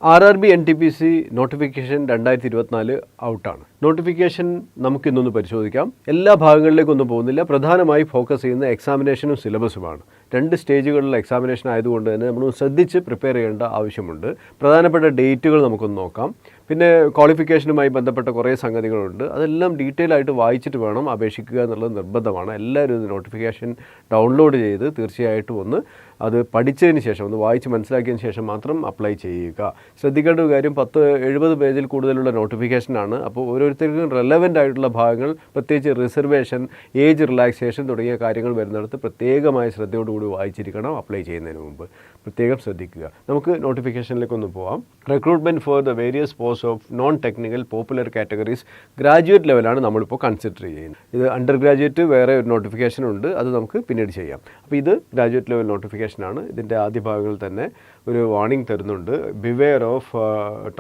RRB NTPC notification 2024 ഔട്ടാണ്. Notification നമുക്കിന്നൊന്ന് പരിശോധിക്കാം. എല്ലാ ഭാഗങ്ങളിലേക്കൊന്നും പോകുന്നില്ല. പ്രധാനമായി ഫോക്കസ് ചെയ്യുന്ന എക്സാമിനേഷനും സിലബസുമാണ്. 2 സ്റ്റേജുകളിലുള്ള എക്സാമിനേഷൻ ആയതുകൊണ്ട് തന്നെ നമ്മൾ ശ്രദ്ധിച്ച് പ്രിപ്പയർ ചെയ്യേണ്ട ആവശ്യമുണ്ട്. പ്രധാനപ്പെട്ട ഡേറ്റുകൾ നമുക്കൊന്ന് നോക്കാം. പിന്നെ ക്വാളിഫിക്കേഷനുമായി ബന്ധപ്പെട്ട കുറേ സംഗതികളുണ്ട്. അതെല്ലാം ഡീറ്റെയിൽ ആയിട്ട് വായിച്ചിട്ട് വേണം അപേക്ഷിക്കുക എന്നുള്ളത് നിർബന്ധമാണ്. എല്ലാവരും ഇത് നോട്ടിഫിക്കേഷൻ ഡൗൺലോഡ് ചെയ്ത് തീർച്ചയായിട്ടും ഒന്ന് അത് പഠിച്ചതിന് ശേഷം ഒന്ന് വായിച്ച് മനസ്സിലാക്കിയതിന് ശേഷം മാത്രം അപ്ലൈ ചെയ്യുക. ശ്രദ്ധിക്കേണ്ട ഒരു കാര്യം 70 പേജിൽ കൂടുതലുള്ള നോട്ടിഫിക്കേഷനാണ്. അപ്പോൾ ഓരോരുത്തർക്കും റെലവൻ്റ് ആയിട്ടുള്ള ഭാഗങ്ങൾ, പ്രത്യേകിച്ച് റിസർവേഷൻ, ഏജ് റിലാക്സേഷൻ തുടങ്ങിയ കാര്യങ്ങൾ വരുന്നിടത്ത് പ്രത്യേകമായ ശ്രദ്ധയോടുകൂടി വായിച്ചിരിക്കണം. അപ്ലൈ ചെയ്യുന്നതിന് മുമ്പ് പ്രത്യേകം ശ്രദ്ധിക്കുക. നമുക്ക് നോട്ടിഫിക്കേഷനിലേക്കൊന്ന് പോകാം. Recruitment for the various post of non technical popular categories graduate ലെവലാണ് നമ്മളിപ്പോൾ കൺസിഡർ ചെയ്യുന്നത്. ഇത് അണ്ടർ ഗ്രാജുവേറ്റ് വേറെ ഒരു നോട്ടിഫിക്കേഷൻ ഉണ്ട്, അത് നമുക്ക് പിന്നീട് ചെയ്യാം. അപ്പോൾ ഇത് ഗ്രാജുവേറ്റ് ലെവൽ നോട്ടിഫിക്കേഷനാണ്. ഇതിൻ്റെ ആദ്യ ഭാഗങ്ങളിൽ തന്നെ ഒരു വാർണിംഗ് തരുന്നുണ്ട്. Beware of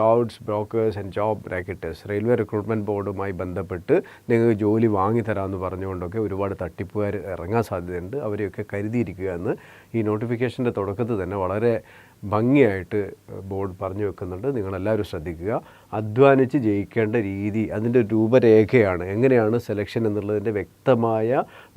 touts, brokers and job racketeers. Railway recruitment ബോർഡുമായി ബന്ധപ്പെട്ട് നിങ്ങൾക്ക് ജോലി വാങ്ങിത്തരാമെന്ന് പറഞ്ഞുകൊണ്ടൊക്കെ ഒരുപാട് തട്ടിപ്പുകാർ ഇറങ്ങാൻ സാധ്യതയുണ്ട്. അവരെയൊക്കെ കരുതിയിരിക്കുക എന്ന് ഈ നോട്ടിഫിക്കേഷൻ്റെ തുടക്കത്തിൽ തന്നെ വളരെ ഭംഗിയായിട്ട് ബോർഡ് പറഞ്ഞു വെക്കുന്നുണ്ട്. നിങ്ങളെല്ലാവരും ശ്രദ്ധിക്കുക. അധ്വാനിച്ച് ജയിക്കേണ്ട രീതി, അതിൻ്റെ രൂപരേഖയാണ്, എങ്ങനെയാണ് സെലക്ഷൻ എന്നുള്ളതിൻ്റെ വ്യക്തമായ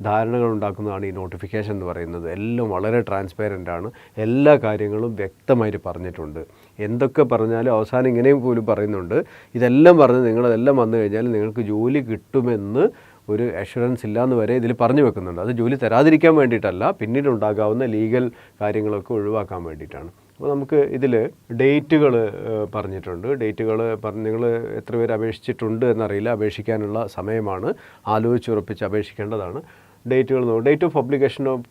ധാരണകൾ ഉണ്ടാക്കുന്നതാണ് ഈ നോട്ടിഫിക്കേഷൻ എന്ന് പറയുന്നത്. എല്ലാം വളരെ ട്രാൻസ്പെറൻ്റ് ആണ്. എല്ലാ കാര്യങ്ങളും വ്യക്തമായിട്ട് പറഞ്ഞിട്ടുണ്ട്. എന്തൊക്കെ പറഞ്ഞാലും അവസാനം ഇങ്ങനെയും പോലും പറയുന്നുണ്ട്. ഇതെല്ലാം പറഞ്ഞ് നിങ്ങളതെല്ലാം വന്നു കഴിഞ്ഞാൽ നിങ്ങൾക്ക് ജോലി കിട്ടുമെന്ന് ഒരു അഷുറൻസ് ഇല്ലയെന്ന് വരെ ഇതിൽ പറഞ്ഞു വെക്കുന്നുണ്ട്. അത് ജോലി തരാതിരിക്കാൻ വേണ്ടിയിട്ടല്ല, പിന്നീട് ഉണ്ടാകാവുന്ന ലീഗൽ കാര്യങ്ങളൊക്കെ ഒഴിവാക്കാൻ വേണ്ടിയിട്ടാണ്. അപ്പോൾ നമുക്ക് ഇതിൽ ഡേറ്റുകൾ പറഞ്ഞിട്ടുണ്ട്. ഡേറ്റുകൾ നിങ്ങൾ എത്ര പേര് അപേക്ഷിച്ചിട്ടുണ്ട് എന്നറിയില്ല. അപേക്ഷിക്കാനുള്ള സമയമാണ്. ആലോചിച്ചുറപ്പിച്ച് അപേക്ഷിക്കേണ്ടതാണ്. ഡേറ്റുകൾ നോക്കും. Date of publication of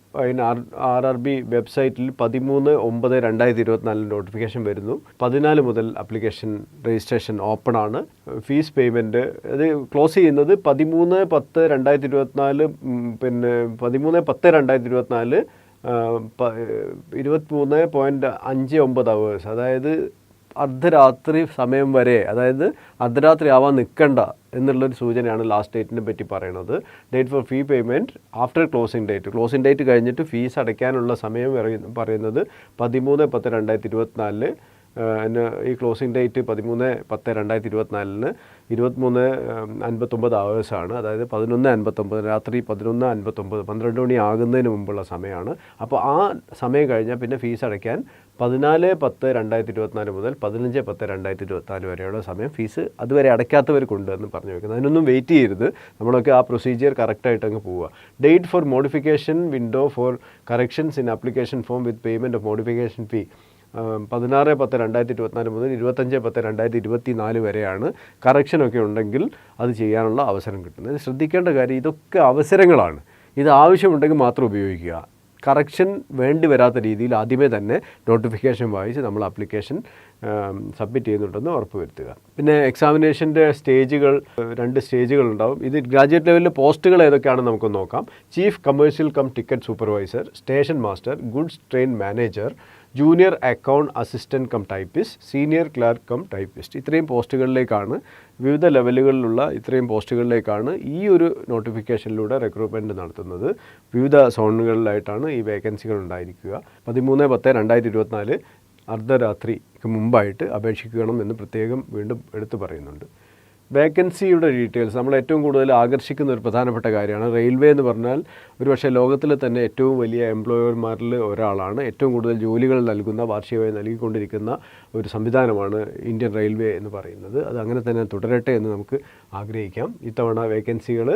RRB വെബ്സൈറ്റിൽ 13/9/2024 നോട്ടിഫിക്കേഷൻ വരുന്നു. 14 മുതൽ ആപ്ലിക്കേഷൻ രജിസ്ട്രേഷൻ ഓപ്പൺ ആണ്. ഫീസ് പേയ്മെൻറ്റ് അത് ക്ലോസ് ചെയ്യുന്നത് 13/10/2024, പിന്നെ 13/10/2024 23.59 അവേഴ്സ്, അതായത് അർദ്ധരാത്രി സമയം വരെ, അതായത് അർദ്ധരാത്രി ആവാൻ നിൽക്കണ്ട എന്നുള്ളൊരു സൂചനയാണ് ലാസ്റ്റ് ഡേറ്റിനെ പറ്റി പറയുന്നത്. Date for fee payment after closing date. Closing date കഴിഞ്ഞിട്ട് ഫീസ് അടയ്ക്കാനുള്ള സമയം പറയുന്നത് 13/10/2024. ഈ ക്ലോസിംഗ് ഡേറ്റ് 13/10/2024 23:59 അവേഴ്സാണ്. അതായത് 11:59, രാത്രി 11:59, 12 മണി ആകുന്നതിന് മുമ്പുള്ള സമയമാണ്. അപ്പോൾ ആ സമയം കഴിഞ്ഞാൽ പിന്നെ ഫീസ് അടയ്ക്കാൻ 14/10/2024 മുതൽ 15/10/2024 വരെയുള്ള സമയം ഫീസ് അതുവരെ അടയ്ക്കാത്തവർക്കുണ്ട് എന്ന് പറഞ്ഞു വെക്കുന്നത്. അതിനൊന്നും വെയിറ്റ് ചെയ്യരുത്. നമ്മളൊക്കെ ആ പ്രൊസീജിയർ കറക്റ്റായിട്ട് അങ്ങ് പോവുക. Date for modification window for corrections in application form with payment of modification fee 16/10/2024 മുതൽ 25/10/2024 വരെയാണ്. കറക്ഷനൊക്കെ ഉണ്ടെങ്കിൽ അത് ചെയ്യാനുള്ള അവസരം കിട്ടുന്നത്. ശ്രദ്ധിക്കേണ്ട കാര്യം, ഇതൊക്കെ അവസരങ്ങളാണ്. ഇത് ആവശ്യമുണ്ടെങ്കിൽ മാത്രം ഉപയോഗിക്കുക. കറക്ഷൻ വേണ്ടി വരാത്ത രീതിയിൽ ആദ്യമേ തന്നെ നോട്ടിഫിക്കേഷൻ വായിച്ച് നമ്മൾ ആപ്ലിക്കേഷൻ സബ്മിറ്റ് ചെയ്യുന്നുണ്ടെന്ന് ഉറപ്പ് വരുത്തുക. പിന്നെ എക്സാമിനേഷൻ്റെ സ്റ്റേജുകൾ 2 സ്റ്റേജുകൾ ഉണ്ടാവും. ഇത് ഗ്രാജുവേറ്റ് ലെവലിലെ പോസ്റ്റുകൾ ഏതൊക്കെയാണെന്ന് നമുക്ക് നോക്കാം. Chief commercial cum ticket supervisor, station master, goods train manager, junior account assistant cum typist, senior clerk cum typist. ഇത്രയും പോസ്റ്റുകളിലേക്കാണ്, വിവിധ ലെവലുകളിലുള്ള ഇത്രയും പോസ്റ്റുകളിലേക്കാണ് ഈ ഒരു നോട്ടിഫിക്കേഷനിലൂടെ റിക്രൂട്ട്മെൻറ്റ് നടത്തുന്നത്. വിവിധ സോണുകളിലായിട്ടാണ് ഈ വേക്കൻസികൾ ഉണ്ടായിരിക്കുക. 13/10/2024 അർദ്ധരാത്രിക്ക് മുമ്പായിട്ട് അപേക്ഷിക്കണം എന്ന് പ്രത്യേകം വീണ്ടും എടുത്തു പറയുന്നുണ്ട്. വേക്കൻസിയുടെ ഡീറ്റെയിൽസ് നമ്മൾ ഏറ്റവും കൂടുതൽ ആകർഷിക്കുന്ന ഒരു പ്രധാനപ്പെട്ട കാര്യമാണ്. റെയിൽവേ എന്ന് പറഞ്ഞാൽ ഒരുപക്ഷെ ലോകത്തിലെ തന്നെ ഏറ്റവും വലിയ എംപ്ലോയർമാരിൽ ഒരാളാണ്. ഏറ്റവും കൂടുതൽ ജോലികൾ നൽകുന്ന, വാർഷികമായി നൽകിക്കൊണ്ടിരിക്കുന്ന ഒരു സംവിധാനമാണ് ഇന്ത്യൻ റെയിൽവേ എന്ന് പറയുന്നത്. അത് അങ്ങനെ തന്നെ തുടരട്ടെ എന്ന് നമുക്ക് ആഗ്രഹിക്കാം. ഇത്തവണ വേക്കൻസികൾ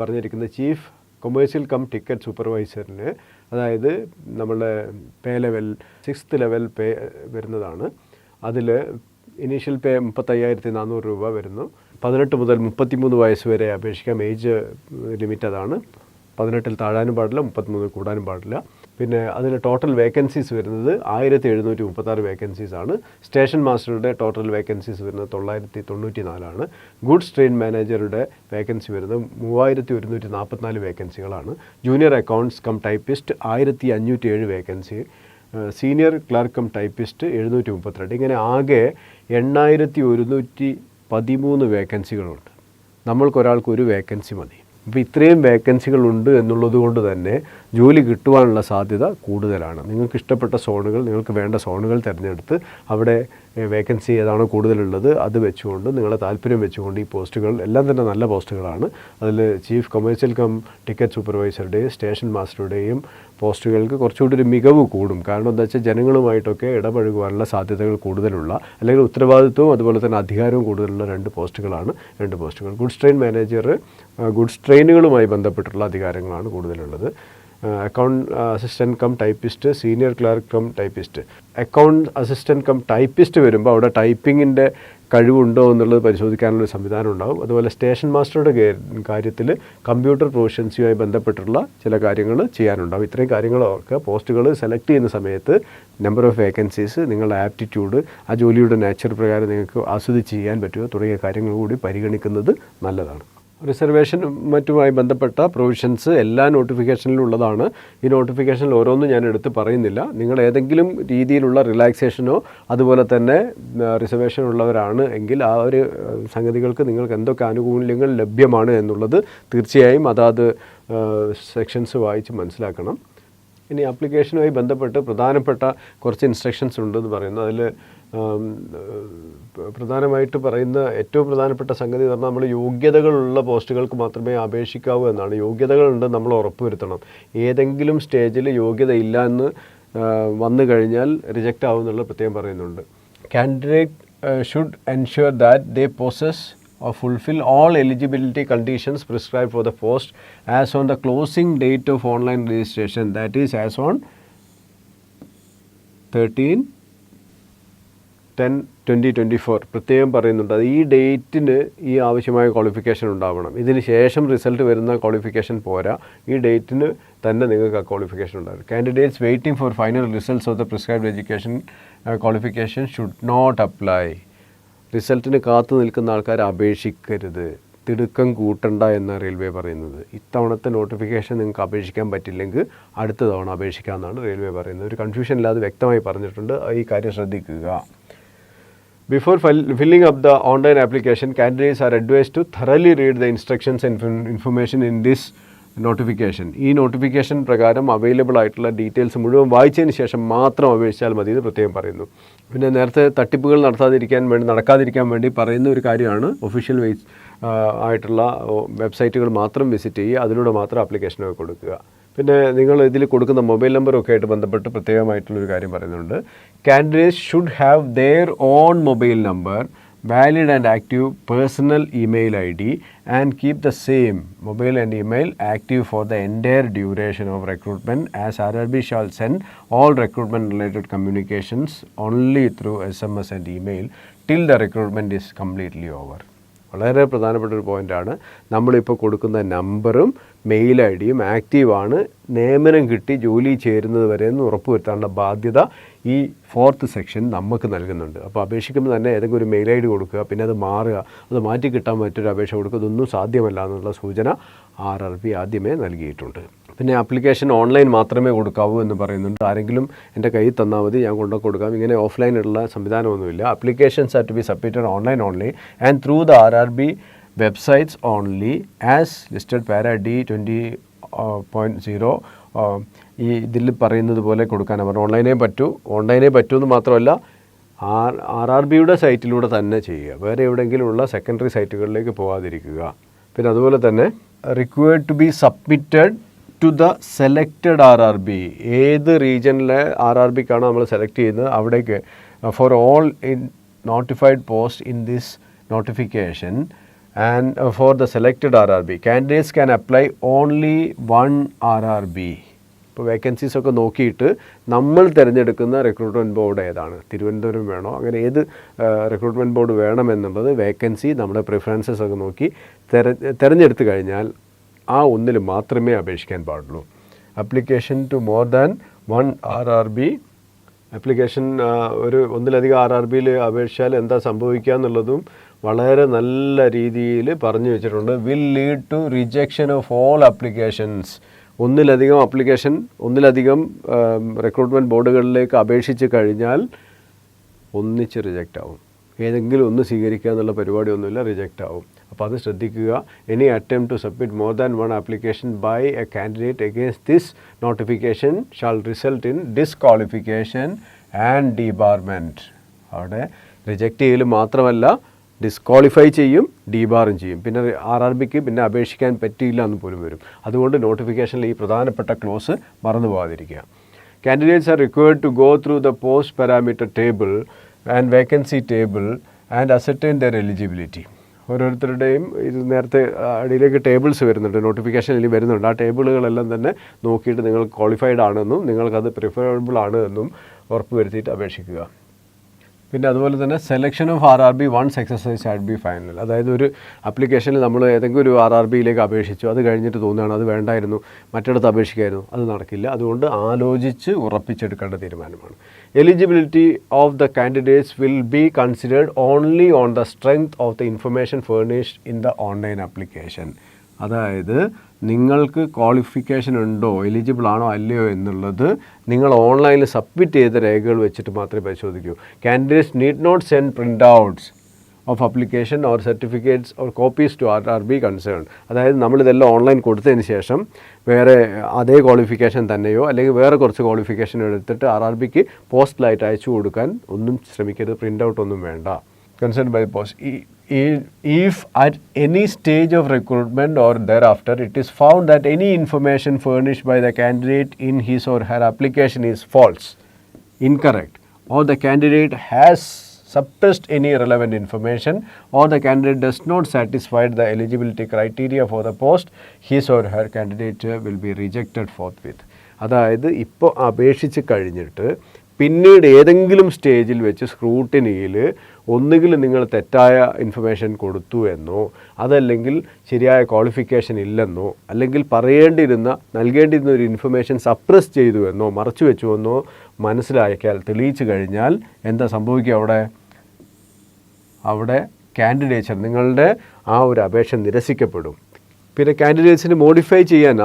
പറഞ്ഞിരിക്കുന്ന ചീഫ് കൊമേഴ്സ്യൽ കം ടിക്കറ്റ് സൂപ്പർവൈസറിന്, അതായത് നമ്മളുടെ പേ ലെവൽ 6th ലെവൽ പേ വരുന്നതാണ്. അതിൽ ഇനീഷ്യൽ പേ 35,400 രൂപ വരുന്നു. 18 മുതൽ 33 വയസ്സ് വരെ അപേക്ഷിക്കാം. ഏജ് ലിമിറ്റ് അതാണ്. 18-ൽ താഴാനും പാടില്ല, 33 കൂടാനും പാടില്ല. പിന്നെ അതിൽ ടോട്ടൽ വേക്കൻസീസ് വരുന്നത് 1736 വേക്കൻസീസാണ്. സ്റ്റേഷൻ മാസ്റ്ററുടെ ടോട്ടൽ വേക്കൻസീസ് വരുന്നത് 994 ഗുഡ്സ് ട്രെയിൻ മാനേജറുടെ വേക്കൻസി വരുന്നത് 3144 വേക്കൻസികളാണ്. Junior accounts cum typist 1507 vacancy. Senior clerk cum typist 732. ഇങ്ങനെ ആകെ 8113 വേക്കൻസികളുണ്ട്. നമ്മൾക്കൊരാൾക്ക് ഒരു വേക്കൻസി മതി. അപ്പോൾ ഇത്രയും വേക്കൻസികളുണ്ട് എന്നുള്ളത് കൊണ്ട് തന്നെ ജോലി കിട്ടുവാനുള്ള സാധ്യത കൂടുതലാണ്. നിങ്ങൾക്ക് ഇഷ്ടപ്പെട്ട സോണുകൾ, നിങ്ങൾക്ക് വേണ്ട സോണുകൾ തിരഞ്ഞെടുത്ത് അവിടെ വേക്കൻസി ഏതാണോ കൂടുതലുള്ളത് അത് വെച്ചുകൊണ്ട് നിങ്ങളെ താല്പര്യം വെച്ചുകൊണ്ട് ഈ പോസ്റ്റുകൾ എല്ലാം തന്നെ നല്ല പോസ്റ്റുകളാണ്. അതിൽ ചീഫ് കൊമേഴ്സ്യൽ കം ടിക്കറ്റ് സൂപ്പർവൈസറുടെയും സ്റ്റേഷൻ മാസ്റ്ററുടെയും പോസ്റ്റുകൾക്ക് കുറച്ചുകൂടി ഒരു മികവ് കൂടും. കാരണം എന്താ വെച്ചാൽ ജനങ്ങളുമായിട്ടൊക്കെ ഇടപഴകുവാനുള്ള സാധ്യതകൾ കൂടുതലുള്ള, അല്ലെങ്കിൽ ഉത്തരവാദിത്വവും അതുപോലെ തന്നെ അധികാരവും കൂടുതലുള്ള രണ്ട് പോസ്റ്റുകൾ. ഗുഡ്സ് ട്രെയിൻ മാനേജർ, ഗുഡ്സ് ട്രെയിനുകളുമായി ബന്ധപ്പെട്ടുള്ള അധികാരങ്ങളാണ് കൂടുതലുള്ളത്. Account assistant cum typist, senior clerk cum typist. Account assistant cum typist വരുമ്പോൾ അവിടെ ടൈപ്പിങ്ങിൻ്റെ കഴിവുണ്ടോ എന്നുള്ളത് പരിശോധിക്കാനുള്ളൊരു സംവിധാനം ഉണ്ടാകും. അതുപോലെ സ്റ്റേഷൻ മാസ്റ്ററുടെ കാര്യത്തിൽ കമ്പ്യൂട്ടർ പ്രൊഫഷൻസിയുമായി ബന്ധപ്പെട്ടുള്ള ചില കാര്യങ്ങൾ ചെയ്യാനുണ്ടാകും. ഇത്രയും കാര്യങ്ങളൊക്കെ പോസ്റ്റുകൾ സെലക്ട് ചെയ്യുന്ന സമയത്ത് നമ്പർ ഓഫ് വേക്കൻസീസ്, നിങ്ങളുടെ ആപ്റ്റിറ്റ്യൂഡ്, ആ ജോലിയുടെ നേച്ചർ പ്രകാരം നിങ്ങൾക്ക് ആസ്വദിച്ച് ചെയ്യാൻ പറ്റുമോ തുടങ്ങിയ കാര്യങ്ങൾ കൂടി പരിഗണിക്കുന്നത് നല്ലതാണ്. റിസർവേഷനും മറ്റുമായി ബന്ധപ്പെട്ട പ്രൊവിഷൻസ് എല്ലാ നോട്ടിഫിക്കേഷനിലും ഉള്ളതാണ്. ഈ നോട്ടിഫിക്കേഷനിൽ ഓരോന്നും ഞാൻ എടുത്ത് പറയുന്നില്ല. നിങ്ങൾ ഏതെങ്കിലും രീതിയിലുള്ള റിലാക്സേഷനോ അതുപോലെ തന്നെ റിസർവേഷൻ ഉള്ളവരാണ് എങ്കിൽ ആ ഒരു സംഗതികൾക്ക് നിങ്ങൾക്ക് എന്തൊക്കെ ആനുകൂല്യങ്ങൾ ലഭ്യമാണ് എന്നുള്ളത് തീർച്ചയായും അതാത് സെക്ഷൻസ് വായിച്ച് മനസ്സിലാക്കണം. ഇനി ആപ്ലിക്കേഷനുമായി ബന്ധപ്പെട്ട് പ്രധാനപ്പെട്ട കുറച്ച് ഇൻസ്ട്രക്ഷൻസ് ഉണ്ടെന്ന് പറയുന്നു. അതിൽ പ്രധാനമായിട്ട് പറയുന്ന ഏറ്റവും പ്രധാനപ്പെട്ട സംഗതി എന്ന് പറഞ്ഞാൽ നമ്മൾ യോഗ്യതകളുള്ള പോസ്റ്റുകൾക്ക് മാത്രമേ അപേക്ഷിക്കാവൂ എന്നാണ്. യോഗ്യതകളുണ്ട് നമ്മൾ ഉറപ്പുവരുത്തണം. ഏതെങ്കിലും സ്റ്റേജിൽ യോഗ്യത ഇല്ല എന്ന് വന്നു കഴിഞ്ഞാൽ റിജക്റ്റ് ആവുമെന്നുള്ള പ്രത്യേകം പറയുന്നുണ്ട്. Candidate should ensure that they poses or fulfill all eligibility conditions prescribed for the post as on the closing date of online registration, that is as on 13/10/2024 പ്രത്യേകം പറയുന്നുണ്ട്. അത് ഈ ഡേറ്റിന് ഈ ആവശ്യമായ ക്വാളിഫിക്കേഷൻ ഉണ്ടാവണം. ഇതിന് ശേഷം റിസൾട്ട് വരുന്ന ക്വാളിഫിക്കേഷൻ പോരാ, ഈ ഡേറ്റിന് തന്നെ നിങ്ങൾക്ക് ആ ക്വാളിഫിക്കേഷൻ ഉണ്ടാകും. Candidates waiting for final results of the prescribed education qualification should not apply. റിസൾട്ടിന് കാത്തു നിൽക്കുന്ന ആൾക്കാർ അപേക്ഷിക്കരുത്, തിടുക്കം കൂട്ടണ്ട എന്നാണ് റെയിൽവേ പറയുന്നത്. ഇത്തവണത്തെ നോട്ടിഫിക്കേഷൻ നിങ്ങൾക്ക് അപേക്ഷിക്കാൻ പറ്റില്ലെങ്കിൽ അടുത്ത തവണ അപേക്ഷിക്കാമെന്നാണ് റെയിൽവേ പറയുന്നത്. ഒരു കൺഫ്യൂഷൻ ഇല്ലാതെ വ്യക്തമായി പറഞ്ഞിട്ടുണ്ട്. ഈ കാര്യം ശ്രദ്ധിക്കുക. Before filling up the online application, candidates are advised to thoroughly read the instructions and information in this notification. ഈ നോട്ടിഫിക്കേഷൻ പ്രകാരം അവൈലബിൾ ആയിട്ടുള്ള ഡീറ്റെയിൽസ് മുഴുവൻ വായിച്ചതിന് ശേഷം മാത്രം അപേക്ഷിച്ചാൽ മതി എന്ന് പ്രത്യേകം പറയുന്നു. പിന്നെ നേരത്തെ തട്ടിപ്പുകൾ നടക്കാതിരിക്കാൻ വേണ്ടി പറയുന്ന ഒരു കാര്യമാണ് ഒഫീഷ്യൽ ആയിട്ടുള്ള വെബ്സൈറ്റുകൾ മാത്രം വിസിറ്റ് ചെയ്യുക, അതിലൂടെ മാത്രം ആപ്ലിക്കേഷനൊക്കെ കൊടുക്കുക. പിന്നെ നിങ്ങൾ ഇതിൽ കൊടുക്കുന്ന മൊബൈൽ നമ്പറൊക്കെ ആയിട്ട് ബന്ധപ്പെട്ട് പ്രത്യേകമായിട്ടുള്ളൊരു കാര്യം പറയുന്നുണ്ട്. Candidates should have their own mobile number, valid and active personal email ID, and keep the same mobile and email active for the entire duration of recruitment, as RRB shall send all recruitment related communications only through SMS and email till the recruitment is completely over. വളരെ പ്രധാനപ്പെട്ട ഒരു പോയിൻ്റാണ്. നമ്മളിപ്പോൾ കൊടുക്കുന്ന നമ്പറും mail I ഡിയും ആക്റ്റീവാണ്, നിയമനം കിട്ടി ജോലി ചേരുന്നത് വരെ എന്ന് ഉറപ്പുവരുത്താനുള്ള ബാധ്യത ഈ 4th സെക്ഷൻ നമുക്ക് നൽകുന്നുണ്ട്. അപ്പോൾ അപേക്ഷിക്കുമ്പോൾ തന്നെ ഏതെങ്കിലും ഒരു മെയിൽ ഐ ഡി കൊടുക്കുക, പിന്നെ അത് മാറുക, അത് മാറ്റി കിട്ടാൻ മറ്റൊരു അപേക്ഷ കൊടുക്കുക, ഇതൊന്നും സാധ്യമല്ല എന്നുള്ള സൂചന RRB ആദ്യമേ നൽകിയിട്ടുണ്ട്. പിന്നെ ആപ്ലിക്കേഷൻ ഓൺലൈൻ മാത്രമേ കൊടുക്കാവൂ എന്ന് പറയുന്നുണ്ട്. ആരെങ്കിലും എൻ്റെ കയ്യിൽ തന്നാൽ മതി, ഞാൻ കൊണ്ടു കൊടുക്കാം, ഇങ്ങനെ ഓഫ്ലൈനുള്ള സംവിധാനമൊന്നുമില്ല. Applications are to be submitted online only and through the RRB websites only as listed para D 20.0. ഈ ഇതിൽ പറയുന്നത് പോലെ കൊടുക്കാനാണ് പറഞ്ഞത്. ഓൺലൈനേ പറ്റൂ എന്ന് മാത്രമല്ല RRBയുടെ സൈറ്റിലൂടെ തന്നെ ചെയ്യുക, വേറെ എവിടെയെങ്കിലും ഉള്ള സെക്കൻഡറി സൈറ്റുകളിലേക്ക് പോകാതിരിക്കുക. പിന്നെ അതുപോലെ തന്നെ required to be submitted to the selected RRB. ഏത് റീജിയനിലെ RRBക്കാണോ നമ്മൾ സെലക്ട് ചെയ്യുന്നത് അവിടേക്ക് for all in notified post in this notification and for the selected RRB candidates can apply only 1 RRB. ഇപ്പോൾ വേക്കൻസീസൊക്കെ നോക്കിയിട്ട് നമ്മൾ തിരഞ്ഞെടുക്കുന്ന റിക്രൂട്ട്മെൻറ്റ് ബോർഡ് ഏതാണ്, തിരുവനന്തപുരം വേണോ, അങ്ങനെ ഏത് റിക്രൂട്ട്മെൻറ്റ് ബോർഡ് വേണമെന്നുള്ളത് വേക്കൻസി നമ്മുടെ പ്രിഫറൻസസ് ഒക്കെ നോക്കി തിരഞ്ഞെടുത്ത് കഴിഞ്ഞാൽ ആ ഒന്നിൽ മാത്രമേ അപേക്ഷിക്കാൻ പാടുള്ളൂ. Application to more than 1 RRB, application ഒന്നിലധികം RRBയിൽ അപേക്ഷിച്ചാൽ എന്താ സംഭവിക്കുക എന്നുള്ളതും വളരെ നല്ല രീതിയിൽ പറഞ്ഞു വെച്ചിട്ടുണ്ട്. Will lead to rejection of all applications. ഒന്നിലധികം റിക്രൂട്ട്മെൻറ്റ് ബോർഡുകളിലേക്ക് അപേക്ഷിച്ച് കഴിഞ്ഞാൽ ഒന്നിച്ച് റിജക്റ്റ് ആവും. ഏതെങ്കിലും ഒന്ന് സ്വീകരിക്കുക എന്നുള്ള പരിപാടിയൊന്നുമില്ല, റിജക്റ്റ് ആവും. അപ്പോൾ അത് ശ്രദ്ധിക്കുക. Any attempt to submit more than 1 application by a candidate against this notification shall result in disqualification and debarment. അവിടെ റിജക്റ്റ് ചെയ്യൽ മാത്രമല്ല ഡിസ്ക്വാളിഫൈ ചെയ്യും, ഡീബാറും ചെയ്യും. പിന്നെ RRBക്ക് പിന്നെ അപേക്ഷിക്കാൻ പറ്റിയില്ല എന്ന് പോലും വരും. അതുകൊണ്ട് നോട്ടിഫിക്കേഷനിൽ ഈ പ്രധാനപ്പെട്ട ക്ലോസ് മറന്നു പോകാതിരിക്കുക. Candidates are required to go through the post parameter table and vacancy table and ascertain their eligibility. ഓരോരുത്തരുടെയും ഇത് നേരത്തെ അടിയിലേക്ക് ടേബിൾസ് വരുന്നുണ്ട്, നോട്ടിഫിക്കേഷനിൽ വരുന്നുണ്ട്. ആ ടേബിളുകളെല്ലാം തന്നെ നോക്കിയിട്ട് നിങ്ങൾ ക്വാളിഫൈഡ് ആണെന്നും നിങ്ങൾക്കത് പ്രിഫറബിൾ ആണ് എന്നും ഉറപ്പ് വരുത്തിയിട്ട് അപേക്ഷിക്കുക. പിന്നെ അതുപോലെ തന്നെ selection of RRB once exercise had be final. അതായത് ഒരു ആപ്ലിക്കേഷനിൽ നമ്മൾ ഏതെങ്കിലും ഒരു RRBയിലേക്ക് അപേക്ഷിച്ചു, അത് കഴിഞ്ഞിട്ട് തോന്നുകയാണ് അത് വേണ്ടായിരുന്നു, മറ്റിടത്ത് അപേക്ഷിക്കായിരുന്നു, അത് നടക്കില്ല. അതുകൊണ്ട് ആലോചിച്ച് ഉറപ്പിച്ചെടുക്കേണ്ട തീരുമാനമാണ്. Eligibility of the candidates will be considered only on the strength of the information furnished in the online application. അതായത് നിങ്ങൾക്ക് ക്വാളിഫിക്കേഷൻ ഉണ്ടോ, എലിജിബിൾ ആണോ അല്ലയോ എന്നുള്ളത് നിങ്ങൾ ഓൺലൈനിൽ സബ്മിറ്റ് ചെയ്ത രേഖകൾ വെച്ചിട്ട് മാത്രമേ പരിശോധിക്കൂ. Candidates need not send print outs of application or certificates or copies to RRB concern. അതായത് നമ്മളിതെല്ലാം ഓൺലൈൻ കൊടുത്തതിന് ശേഷം വേറെ അതേ ക്വാളിഫിക്കേഷൻ തന്നെയോ അല്ലെങ്കിൽ വേറെ കുറച്ച് ക്വാളിഫിക്കേഷൻ എടുത്തിട്ട് RRBക്ക് പോസ്റ്റിലായിട്ട് അയച്ചു കൊടുക്കാൻ ഒന്നും ശ്രമിക്കരുത്. പ്രിൻ്റ് ഔട്ട് ഒന്നും വേണ്ട. Consent by post. If at any stage of recruitment or thereafter it is found that any information furnished by the candidate in his or her application is false, incorrect, or the candidate has suppressed any relevant information, or the candidate does not satisfy the eligibility criteria for the post, his or her candidature will be rejected forthwith. അതായത് ഇപ്പോൾ അപേക്ഷിച്ച് കഴിഞ്ഞിട്ട് പിന്നീട് ഏതെങ്കിലും സ്റ്റേജിൽ വെച്ച് സ്ക്രൂട്ടിനിയിൽ ഒന്നുകിൽ നിങ്ങൾ തെറ്റായ ഇൻഫർമേഷൻ കൊടുത്തു എന്നോ അതല്ലെങ്കിൽ ശരിയായ ക്വാളിഫിക്കേഷൻ ഇല്ലെന്നോ അല്ലെങ്കിൽ നൽകേണ്ടിയിരുന്ന ഒരു ഇൻഫർമേഷൻ സപ്രസ് ചെയ്തു എന്നോ മറച്ചു വെച്ചു എന്നോ മനസ്സിലാക്കിയാൽ തെളിയിച്ചു കഴിഞ്ഞാൽ എന്താ സംഭവിക്കുക? അവിടെ കാൻഡിഡേച്ചർ നിങ്ങളുടെ ആ ഒരു അപേക്ഷ നിരസിക്കപ്പെടും. പിന്നെ കാൻഡിഡേറ്റ്സിന്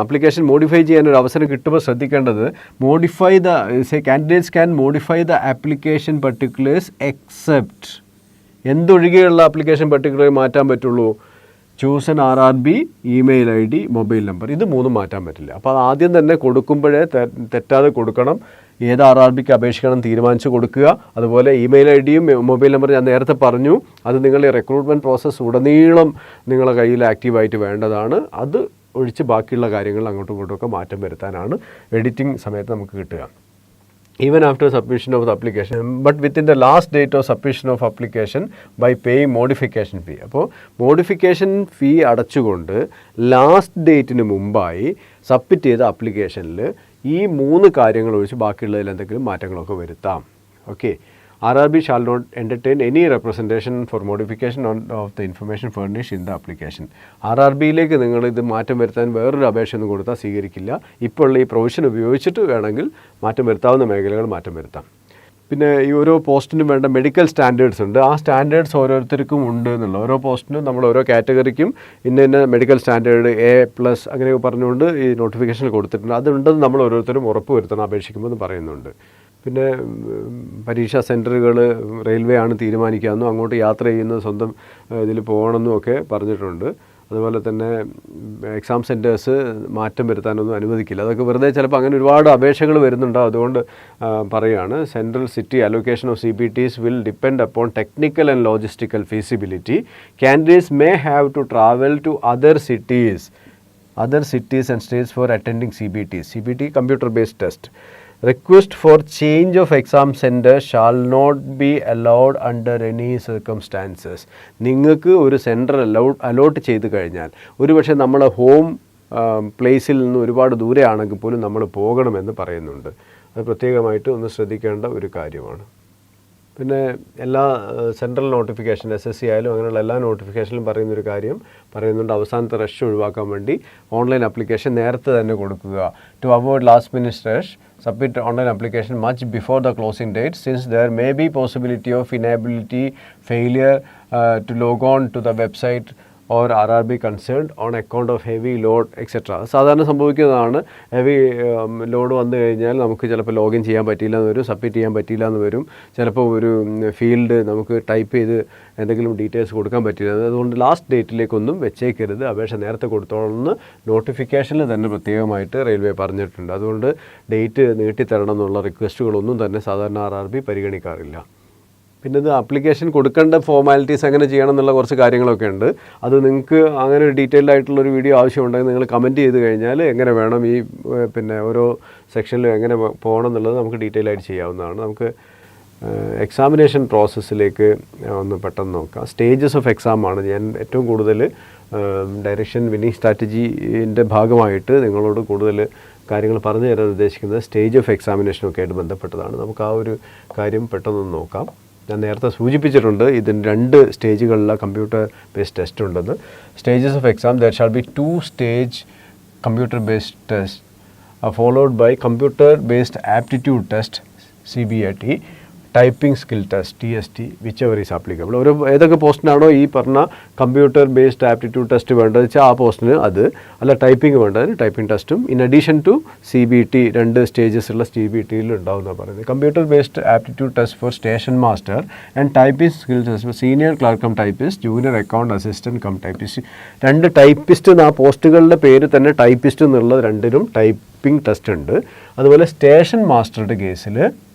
ആപ്ലിക്കേഷൻ മോഡിഫൈ ചെയ്യാൻ ഒരു അവസരം കിട്ടുമ്പോൾ ശ്രദ്ധിക്കേണ്ടത്, candidates can modify the application particulars except എന്തൊഴികെയുള്ള ആപ്ലിക്കേഷൻ പർട്ടിക്കുലർ മാറ്റാൻ പറ്റുള്ളൂ? Choose an RRB, email ID, mobile number. ഇത് മൂന്നും മാറ്റാൻ പറ്റില്ല. അപ്പോൾ അത് ആദ്യം തന്നെ കൊടുക്കുമ്പോഴേ തെറ്റാതെ കൊടുക്കണം. ഏത് RRBക്ക് അപേക്ഷിക്കണം തീരുമാനിച്ച് കൊടുക്കുക. അതുപോലെ ഇമെയിൽ IDയും മൊബൈൽ നമ്പറും ഞാൻ നേരത്തെ പറഞ്ഞു, അത് നിങ്ങളുടെ റിക്രൂട്ട്മെൻറ്റ് പ്രോസസ്സ് ഉടനീളം നിങ്ങളുടെ കയ്യിൽ ആക്റ്റീവായിട്ട് വേണ്ടതാണ്. അത് ഒഴിച്ച് ബാക്കിയുള്ള കാര്യങ്ങൾ അങ്ങോട്ടും ഇങ്ങോട്ടുമൊക്കെ മാറ്റം വരുത്താനാണ് എഡിറ്റിംഗ് സമയത്ത് നമുക്ക് കിട്ടുക. Even after submission of the application, but within the last date of submission of application by paying modification fee. അപ്പോൾ മോഡിഫിക്കേഷൻ ഫീ അടച്ചുകൊണ്ട് ലാസ്റ്റ് ഡേറ്റിന് മുമ്പായി സബ്മിറ്റ് ചെയ്ത ആപ്ലിക്കേഷനിൽ ഈ 3 കാര്യങ്ങൾ ഒഴിച്ച് ബാക്കിയുള്ളതിൽ എന്തെങ്കിലും മാറ്റങ്ങളൊക്കെ വരുത്താം. Okay. RRB shall not entertain any representation for modification of the information furnished in the application. RRBയിലേക്ക് നിങ്ങൾ ഇത് മാറ്റം വരുത്താൻ വേറൊരു അപേക്ഷ ഒന്നും കൊടുത്താൽ സ്വീകരിക്കില്ല. ഇപ്പോൾ ഉള്ള ഈ പ്രൊവിഷൻ ഉപയോഗിച്ചിട്ട് വേണമെങ്കിൽ മാറ്റം വരുത്താവുന്ന മേഖലകൾ മാറ്റം വരുത്താം. പിന്നെ ഈ ഓരോ പോസ്റ്റിനും വേണ്ട മെഡിക്കൽ സ്റ്റാൻഡേർഡ്സ് ഉണ്ട്. ആ സ്റ്റാൻഡേർഡ്സ് ഓരോരുത്തർക്കും ഉണ്ട് എന്നുള്ള ഓരോ പോസ്റ്റിനും നമ്മൾ ഓരോ കാറ്റഗറിക്കും ഇന്ന മെഡിക്കൽ സ്റ്റാൻഡേർഡ് A+ അങ്ങനെയൊക്കെ പറഞ്ഞുകൊണ്ട് ഈ നോട്ടിഫിക്കേഷനിൽ കൊടുത്തിട്ടുണ്ട്. അതുണ്ടെന്ന് നമ്മൾ ഓരോരുത്തരും ഉറപ്പ് വരുത്തണം അപേക്ഷിക്കുമ്പോൾ എന്ന് പറയുന്നുണ്ട്. പിന്നെ പരീക്ഷാ സെൻറ്ററുകൾ റെയിൽവേ ആണ് തീരുമാനിക്കാമെന്നും അങ്ങോട്ട് യാത്ര ചെയ്യുന്നത് സ്വന്തം ഇതിൽ പോകണമെന്നും ഒക്കെ പറഞ്ഞിട്ടുണ്ട്. അതുപോലെ തന്നെ എക്സാം സെൻറ്റേഴ്സ് മാറ്റം വരുത്താനൊന്നും അനുവദിക്കില്ല. അതൊക്കെ വെറുതെ ചിലപ്പോൾ അങ്ങനെ ഒരുപാട് അപേക്ഷകൾ വരുന്നുണ്ടോ, അതുകൊണ്ട് പറയുകയാണ്. Central city allocation of CBTs will depend upon technical and logistical feasibility. Candidates may have to travel to other cities and states for attending CBT computer based test. Request for change of exam center shall not be allowed under any circumstances. നിങ്ങൾക്ക് ഒരു centre allot ചെയ്ത് കഴിഞ്ഞാൽ ഒരുപക്ഷെ നമ്മളെ home പ്ലേസിൽ നിന്ന് ഒരുപാട് ദൂരെ ആണെങ്കിൽ പോലും നമ്മൾ പോകണമെന്ന് പറയുന്നുണ്ട്. അത് പ്രത്യേകമായിട്ട് ഒന്ന് ശ്രദ്ധിക്കേണ്ട ഒരു കാര്യമാണ്. പിന്നെ എല്ലാ സെൻട്രൽ നോട്ടിഫിക്കേഷൻ SSC ആയാലും അങ്ങനെയുള്ള എല്ലാ നോട്ടിഫിക്കേഷനിലും പറയുന്നൊരു കാര്യം പറയുന്നുണ്ട്, അവസാനത്തെ റഷ് ഒഴിവാക്കാൻ വേണ്ടി ഓൺലൈൻ ആപ്ലിക്കേഷൻ നേരത്തെ തന്നെ കൊടുക്കുക. To avoid last minute rush, submit online application much before the closing date, since there may be possibility of inability, failure to log on to the website or RRB concerned on account of heavy load etc. സാധാരണ സംഭവിക്കുന്നതാണ്. Heavy load വന്നു കഴിഞ്ഞാൽ നമുക്ക് ചിലപ്പോൾ login ചെയ്യാൻ പറ്റിയില്ല എന്ന് വരും, സബ്മിറ്റ് ചെയ്യാൻ പറ്റിയില്ല എന്ന് വരും. ചിലപ്പോൾ ഒരു ഫീൽഡ് നമുക്ക് ടൈപ്പ് ചെയ്ത് എന്തെങ്കിലും ഡീറ്റെയിൽസ് കൊടുക്കാൻ പറ്റില്ല. അതുകൊണ്ട് ലാസ്റ്റ് ഡേറ്റിലേക്കൊന്നും വെച്ചേക്കരുത്, അപേക്ഷ നേരത്തെ കൊടുത്തോളെന്ന് നോട്ടിഫിക്കേഷനിൽ തന്നെ പ്രത്യേകമായിട്ട് റെയിൽവേ പറഞ്ഞിട്ടുണ്ട്. അതുകൊണ്ട് ഡേറ്റ് നീട്ടിത്തരണം എന്നുള്ള റിക്വസ്റ്റുകളൊന്നും തന്നെ സാധാരണ RRB പരിഗണിക്കാറില്ല. പിന്നെ ഇത് ആപ്ലിക്കേഷൻ കൊടുക്കേണ്ട ഫോർമാലിറ്റീസ് എങ്ങനെ ചെയ്യണം എന്നുള്ള കുറച്ച് കാര്യങ്ങളൊക്കെ ഉണ്ട്. അത് നിങ്ങൾക്ക് അങ്ങനെ ഒരു ഡീറ്റെയിൽഡ് ആയിട്ടുള്ളൊരു വീഡിയോ ആവശ്യമുണ്ടെങ്കിൽ നിങ്ങൾ കമൻറ്റ് ചെയ്ത് കഴിഞ്ഞാൽ എങ്ങനെ വേണം ഈ പിന്നെ ഓരോ സെക്ഷനിലും എങ്ങനെ പോകണം എന്നുള്ളത് നമുക്ക് ഡീറ്റെയിൽ ആയിട്ട് ചെയ്യാവുന്നതാണ്. നമുക്ക് എക്സാമിനേഷൻ പ്രോസസ്സിലേക്ക് ഒന്ന് പെട്ടെന്ന് നോക്കാം. സ്റ്റേജസ് ഓഫ് എക്സാം ആണ് ഞാൻ ഏറ്റവും കൂടുതൽ ഡയറക്ഷൻ വിന്നിങ് സ്ട്രാറ്റജീൻ്റെ ഭാഗമായിട്ട് നിങ്ങളോട് കൂടുതൽ കാര്യങ്ങൾ പറഞ്ഞു തരാൻ ഉദ്ദേശിക്കുന്നത് സ്റ്റേജ് ഓഫ് എക്സാമിനേഷനൊക്കെ ആയിട്ട് ബന്ധപ്പെട്ടതാണ്. നമുക്ക് ആ ഒരു കാര്യം പെട്ടെന്ന് നോക്കാം. ഞാൻ നേരത്തെ സൂചിപ്പിച്ചിട്ടുണ്ട് ഇതിന് 2 സ്റ്റേജുകളിലെ കമ്പ്യൂട്ടർ ബേസ്ഡ് ടെസ്റ്റ് ഉണ്ടെന്ന്. Stages of exam there shall be 2 stage computer based test followed by computer based aptitude test CBAT, typing skill test TST, whichever is applicable. ഒരു ഏതൊക്കെ പോസ്റ്റിനാണോ ഈ പറഞ്ഞ കമ്പ്യൂട്ടർ ബേസ്ഡ് ആപ്റ്റിറ്റ്യൂഡ് ടെസ്റ്റ് വേണ്ടത് വെച്ചാൽ ആ പോസ്റ്റിന് അത്, അല്ല ടൈപ്പിംഗ് വേണ്ടതിന് ടൈപ്പിംഗ് ടെസ്റ്റും in addition to CBT 2 stages ഉള്ള CBTയിൽ ഉണ്ടാവുമെന്നാണ് പറയുന്നത്. Computer based aptitude test for station master and typing skill test for senior clerk cum typist, junior account assistant cum typist. 2 typist ആ പോസ്റ്റുകളുടെ പേര് തന്നെ ടൈപ്പിസ്റ്റ് എന്നുള്ള 2നും ടൈപ്പിംഗ് ടെസ്റ്റ് ഉണ്ട്. അതുപോലെ സ്റ്റേഷൻ മാസ്റ്ററുടെ കേസിൽ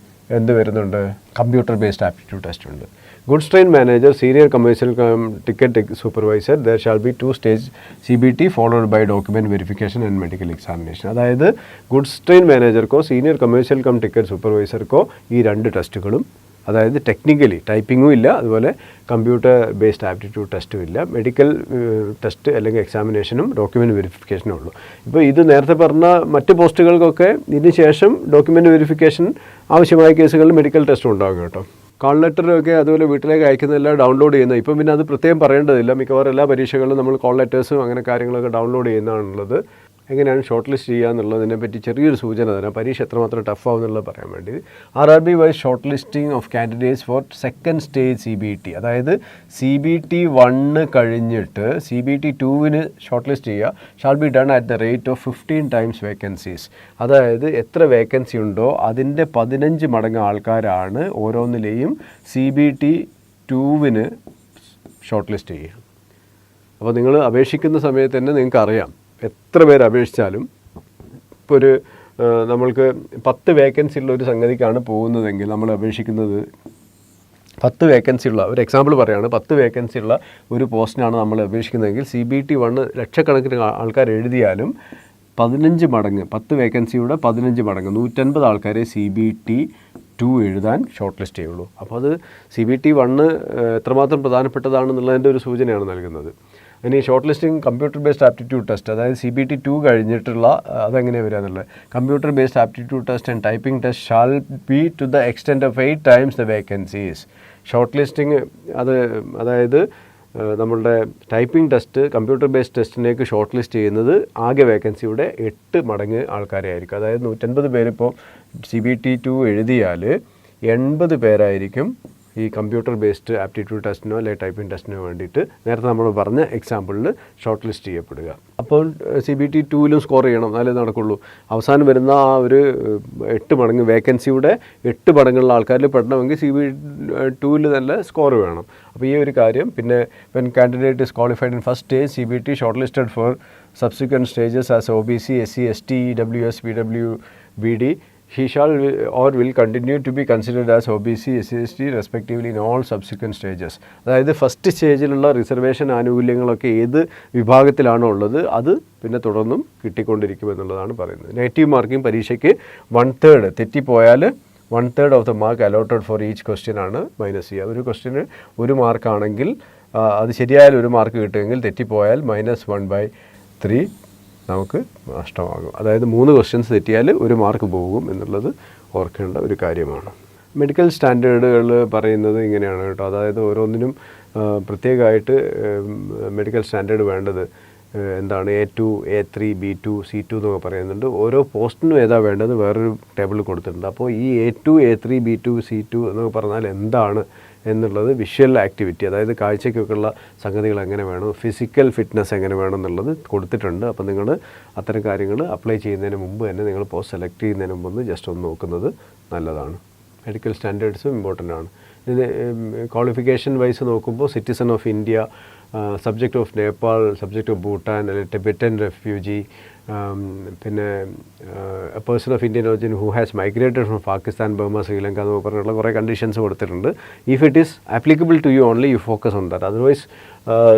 എന്ത് വരുന്നുണ്ട്? കമ്പ്യൂട്ടർ ബേസ്ഡ് ആപ്റ്റിറ്റ്യൂഡ് ടെസ്റ്റ് ഉണ്ട്. Goods train manager, senior commercial ticket supervisor, there shall be 2 stage CBT followed by document verification and medical examination. അതായത് ഗുഡ്സ് ട്രെയിൻ മാനേജർക്കോ സീനിയർ കമേഴ്ഷ്യൽ ടിക്കറ്റ് സൂപ്പർവൈസർക്കോ ഈ 2 ടെസ്റ്റുകളും, അതായത് ടെക്നിക്കലി ടൈപ്പിങ്ങും ഇല്ല, അതുപോലെ കമ്പ്യൂട്ടർ ബേസ്ഡ് ആപ്റ്റിറ്റ്യൂഡ് ടെസ്റ്റും ഇല്ല, മെഡിക്കൽ ടെസ്റ്റ് അല്ലെങ്കിൽ എക്സാമിനേഷനും ഡോക്യുമെൻറ്റ് വെരിഫിക്കേഷനും ഉള്ളൂ. ഇപ്പോൾ ഇത് നേരത്തെ പറഞ്ഞ മറ്റ് പോസ്റ്റുകൾക്കൊക്കെ ഇതിന് ശേഷം ഡോക്യുമെൻറ്റ് വെരിഫിക്കേഷൻ ആവശ്യമായ കേസുകളിൽ മെഡിക്കൽ ടെസ്റ്റും ഉണ്ടാകും കേട്ടോ. കോൾ ലെറ്ററൊക്കെ അതുപോലെ വീട്ടിലേക്ക് അയക്കുന്നതെല്ലാം ഡൗൺലോഡ് ചെയ്യുന്നത്. ഇപ്പം പിന്നെ അത് പ്രത്യേകം പറയേണ്ടതില്ല, മിക്കവാറും എല്ലാ പരീക്ഷകളിലും നമ്മൾ കോൾ ലെറ്റേഴ്സും അങ്ങനെ കാര്യങ്ങളൊക്കെ ഡൗൺലോഡ് ചെയ്യുന്നതാണുള്ളത്. എങ്ങനെയാണ് ഷോർട്ട് ലിസ്റ്റ് ചെയ്യുക എന്നുള്ളതിനെ പറ്റി ചെറിയൊരു സൂചന തരാം, പരീക്ഷ എത്രമാത്രം ടഫ് ആവും എന്നുള്ളത് പറയാൻ വേണ്ടി. RRB wise short listing of candidates for second stage CBT, അതായത് CBT 1 കഴിഞ്ഞിട്ട് CBT 2 ഷോർട്ട് ലിസ്റ്റ് ചെയ്യുക. Shall be done at the rate of 15 times vacancies. അതായത് എത്ര വേക്കൻസി ഉണ്ടോ അതിൻ്റെ 15 മടങ്ങ് ആൾക്കാരാണ് ഓരോന്നിലെയും CBT 2 ഷോർട്ട് ലിസ്റ്റ് ചെയ്യുക. അപ്പോൾ നിങ്ങൾ അപേക്ഷിക്കുന്ന സമയത്ത് തന്നെ നിങ്ങൾക്ക് അറിയാം എത്ര പേര് അപേക്ഷിച്ചാലും. ഇപ്പോൾ ഒരു നമ്മൾക്ക് 10 വേക്കൻസി ഉള്ള ഒരു സംഗതിക്കാണ് പോകുന്നതെങ്കിൽ നമ്മൾ അപേക്ഷിക്കുന്നത് 10 വേക്കൻസി ഉള്ള ഒരു എക്സാമ്പിൾ പറയുകയാണ്, 10 വേക്കൻസി ഉള്ള ഒരു പോസ്റ്റിനാണ് നമ്മൾ അപേക്ഷിക്കുന്നതെങ്കിൽ CBT 1 ലക്ഷക്കണക്കിന് ആൾക്കാർ എഴുതിയാലും 15 മടങ്ങ് 10 വേക്കൻസിയുടെ 15 മടങ്ങ് 150 ആൾക്കാരെ CBT 2 എഴുതാൻ ഷോർട്ട് ലിസ്റ്റ് ചെയ്യുള്ളൂ. അപ്പോൾ അത് CBT 1 എത്രമാത്രം പ്രധാനപ്പെട്ടതാണെന്നുള്ളതിൻ്റെ ഒരു സൂചനയാണ് നൽകുന്നത്. ഇനി short listing computer based aptitude test, അതായത് CBT 2 കഴിഞ്ഞിട്ടുള്ള അതെങ്ങനെയാണ് വരിക എന്നുള്ളത്. Computer based aptitude test and typing test shall be to the extent of 8 times the vacancies. Short listing അതായത് നമ്മളുടെ ടൈപ്പിംഗ് ടെസ്റ്റ് കമ്പ്യൂട്ടർ ബേസ്ഡ് ടെസ്റ്റിലേക്ക് ഷോർട്ട് ലിസ്റ്റ് ചെയ്യുന്നത് ആകെ വേക്കൻസിയുടെ 8 മടങ്ങ് ആൾക്കാരെ ആയിരിക്കും. അതായത് 150 പേരിപ്പോൾ CBT 2 എഴുതിയാൽ 80 പേരായിരിക്കും ഈ കമ്പ്യൂട്ടർ ബേസ്ഡ് ആപ്റ്റിറ്റ്യൂഡ് ടെസ്റ്റിനോ അല്ലെങ്കിൽ ടൈപ്പിംഗ് ടെസ്റ്റിനോ വേണ്ടിയിട്ട് നേരത്തെ നമ്മൾ പറഞ്ഞ എക്സാമ്പിളിൽ ഷോർട്ട് ലിസ്റ്റ് ചെയ്യപ്പെടുക. അപ്പോൾ CBT 2 സ്കോർ ചെയ്യണം, എന്നാലേ നടക്കുള്ളൂ. അവസാനം വരുന്ന ആ ഒരു 8 മടങ്ങ് വേക്കൻസിയുടെ 8 മടങ്ങുള്ള ആൾക്കാരിൽ പെടണമെങ്കിൽ CBT 2 തന്നെ സ്കോർ വേണം. അപ്പോൾ ഈ ഒരു കാര്യം. പിന്നെ when candidate is qualified in first stage CBT short listed for subsequent stages as OBC, SC, ST, EWS, PWBD, he shall or will continue to be considered as OBC, SC, ST respectively in all subsequent stages. അതായത് first സ്റ്റേജിലുള്ള reservation ആനുകൂല്യങ്ങളൊക്കെ ഏത് വിഭാഗത്തിലാണോ ഉള്ളത് അത് പിന്നെ തുടർന്നും കിട്ടിക്കൊണ്ടിരിക്കുമെന്നുള്ളതാണ് പറയുന്നത്. Negative marking പരീക്ഷയ്ക്ക് 1/3 തെറ്റിപ്പോയാൽ 1/3 of the mark allotted for each question ആണ് minus ചെയ്യുക. ഒരു ക്വസ്റ്റ്യന് 1 മാർക്കാണെങ്കിൽ അത് ശരിയായാൽ 1 മാർക്ക് കിട്ടുമെങ്കിൽ തെറ്റിപ്പോയാൽ -1/3 നമുക്ക് നഷ്ടമാകും. അതായത് 3 ക്വസ്റ്റ്യൻസ് തെറ്റിയാൽ 1 മാർക്ക് പോകും എന്നുള്ളത് ഓർക്കേണ്ട ഒരു കാര്യമാണ്. മെഡിക്കൽ സ്റ്റാൻഡേർഡുകൾ പറയുന്നത് ഇങ്ങനെയാണ് കേട്ടോ. അതായത് ഓരോന്നിനും പ്രത്യേകമായിട്ട് മെഡിക്കൽ സ്റ്റാൻഡേർഡ് വേണ്ടത് എന്താണ് A2, A3, B2, C2 എന്നൊക്കെ പറയുന്നുണ്ട്. ഓരോ പോസ്റ്റിനും ഏതാ വേണ്ടത് വേറൊരു ടേബിളിൽ കൊടുത്തിട്ടുണ്ട്. അപ്പോൾ ഈ A2, A3, B2, C2 എന്നൊക്കെ പറഞ്ഞാൽ എന്താണ് എന്നുള്ളത് വിഷ്വൽ ആക്ടിവിറ്റി, അതായത് കാഴ്ചയ്ക്കൊക്കെയുള്ള സംഗതികൾ എങ്ങനെ വേണം, ഫിസിക്കൽ ഫിറ്റ്നസ് എങ്ങനെ വേണം എന്നുള്ളത് കൊടുത്തിട്ടുണ്ട്. അപ്പോൾ നിങ്ങൾ അത്തരം കാര്യങ്ങൾ അപ്ലൈ ചെയ്യുന്നതിന് മുമ്പ് തന്നെ നിങ്ങൾ പോസ്റ്റ് സെലക്ട് ചെയ്യുന്നതിന് മുമ്പ് ജസ്റ്റ് ഒന്ന് നോക്കുന്നത് നല്ലതാണ്. മെഡിക്കൽ സ്റ്റാൻഡേർഡ്സും ഇമ്പോർട്ടൻ്റ് ആണ്. ഇത് ക്വാളിഫിക്കേഷൻ വൈസ് നോക്കുമ്പോൾ citizen of India, subject of Nepal, subject of Bhutan, അല്ലെങ്കിൽ ടിബറ്റൻ റെഫ്യൂജി, പിന്നെ a person of Indian origin who has migrated from Pakistan, Burma, Sri Lanka എന്ന് പറഞ്ഞുള്ള കുറേ കണ്ടീഷൻസ് കൊടുത്തിട്ടുണ്ട്. If it is applicable to you only you focus on that. Otherwise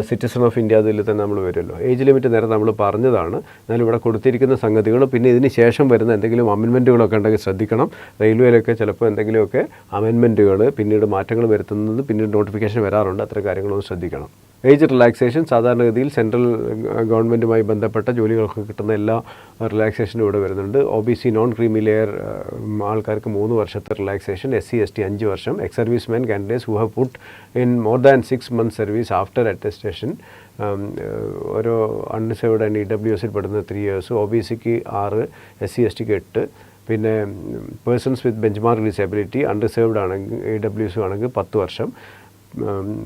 citizen of India അതിൽ തന്നെ നമ്മൾ വരുമല്ലോ. ഏജ് ലിമിറ്റ് നേരെ നമ്മൾ പറഞ്ഞതാണ്. എന്നാലും ഇവിടെ കൊടുത്തിരിക്കുന്ന സംഗതികൾ പിന്നെ ഇതിന് ശേഷം വരുന്ന എന്തെങ്കിലും അമെൻമെൻറ്റുകളൊക്കെ ഉണ്ടെങ്കിൽ ശ്രദ്ധിക്കണം. റെയിൽവേയിലൊക്കെ ചിലപ്പോൾ എന്തെങ്കിലുമൊക്കെ അമെൻമെൻറ്റുകൾ പിന്നീട് മാറ്റങ്ങൾ വരുത്തുന്നത് പിന്നീട് നോട്ടിഫിക്കേഷൻ വരാറുണ്ട്. അത്ര കാര്യങ്ങളൊന്നും ശ്രദ്ധിക്കണം. ഏജ് റിലാക്സേഷൻ സാധാരണഗതിയിൽ സെൻട്രൽ ഗവൺമെൻറ്റുമായി ബന്ധപ്പെട്ട ജോലികൾക്ക് കിട്ടുന്ന എല്ലാ റിലാക്സേഷനും ഇവിടെ വരുന്നുണ്ട്. OBC നോൺ ക്രീമി ലെയർ ആൾക്കാർക്ക് 3 വർഷത്തെ റിലാക്സേഷൻ, SC ST 5 വർഷം, ex service men candidates who have put in more than 6 months service after attestation, ഓരോ അൺറിസർവ്ഡ് ആൻഡ് EWSൽ പെടുന്ന 3 years, OBCക്ക് 6, SC STക്ക് 8, പിന്നെ persons with benchmark disability unreserved ആണെങ്കിൽ EWS ആണെങ്കിൽ 10 വർഷം,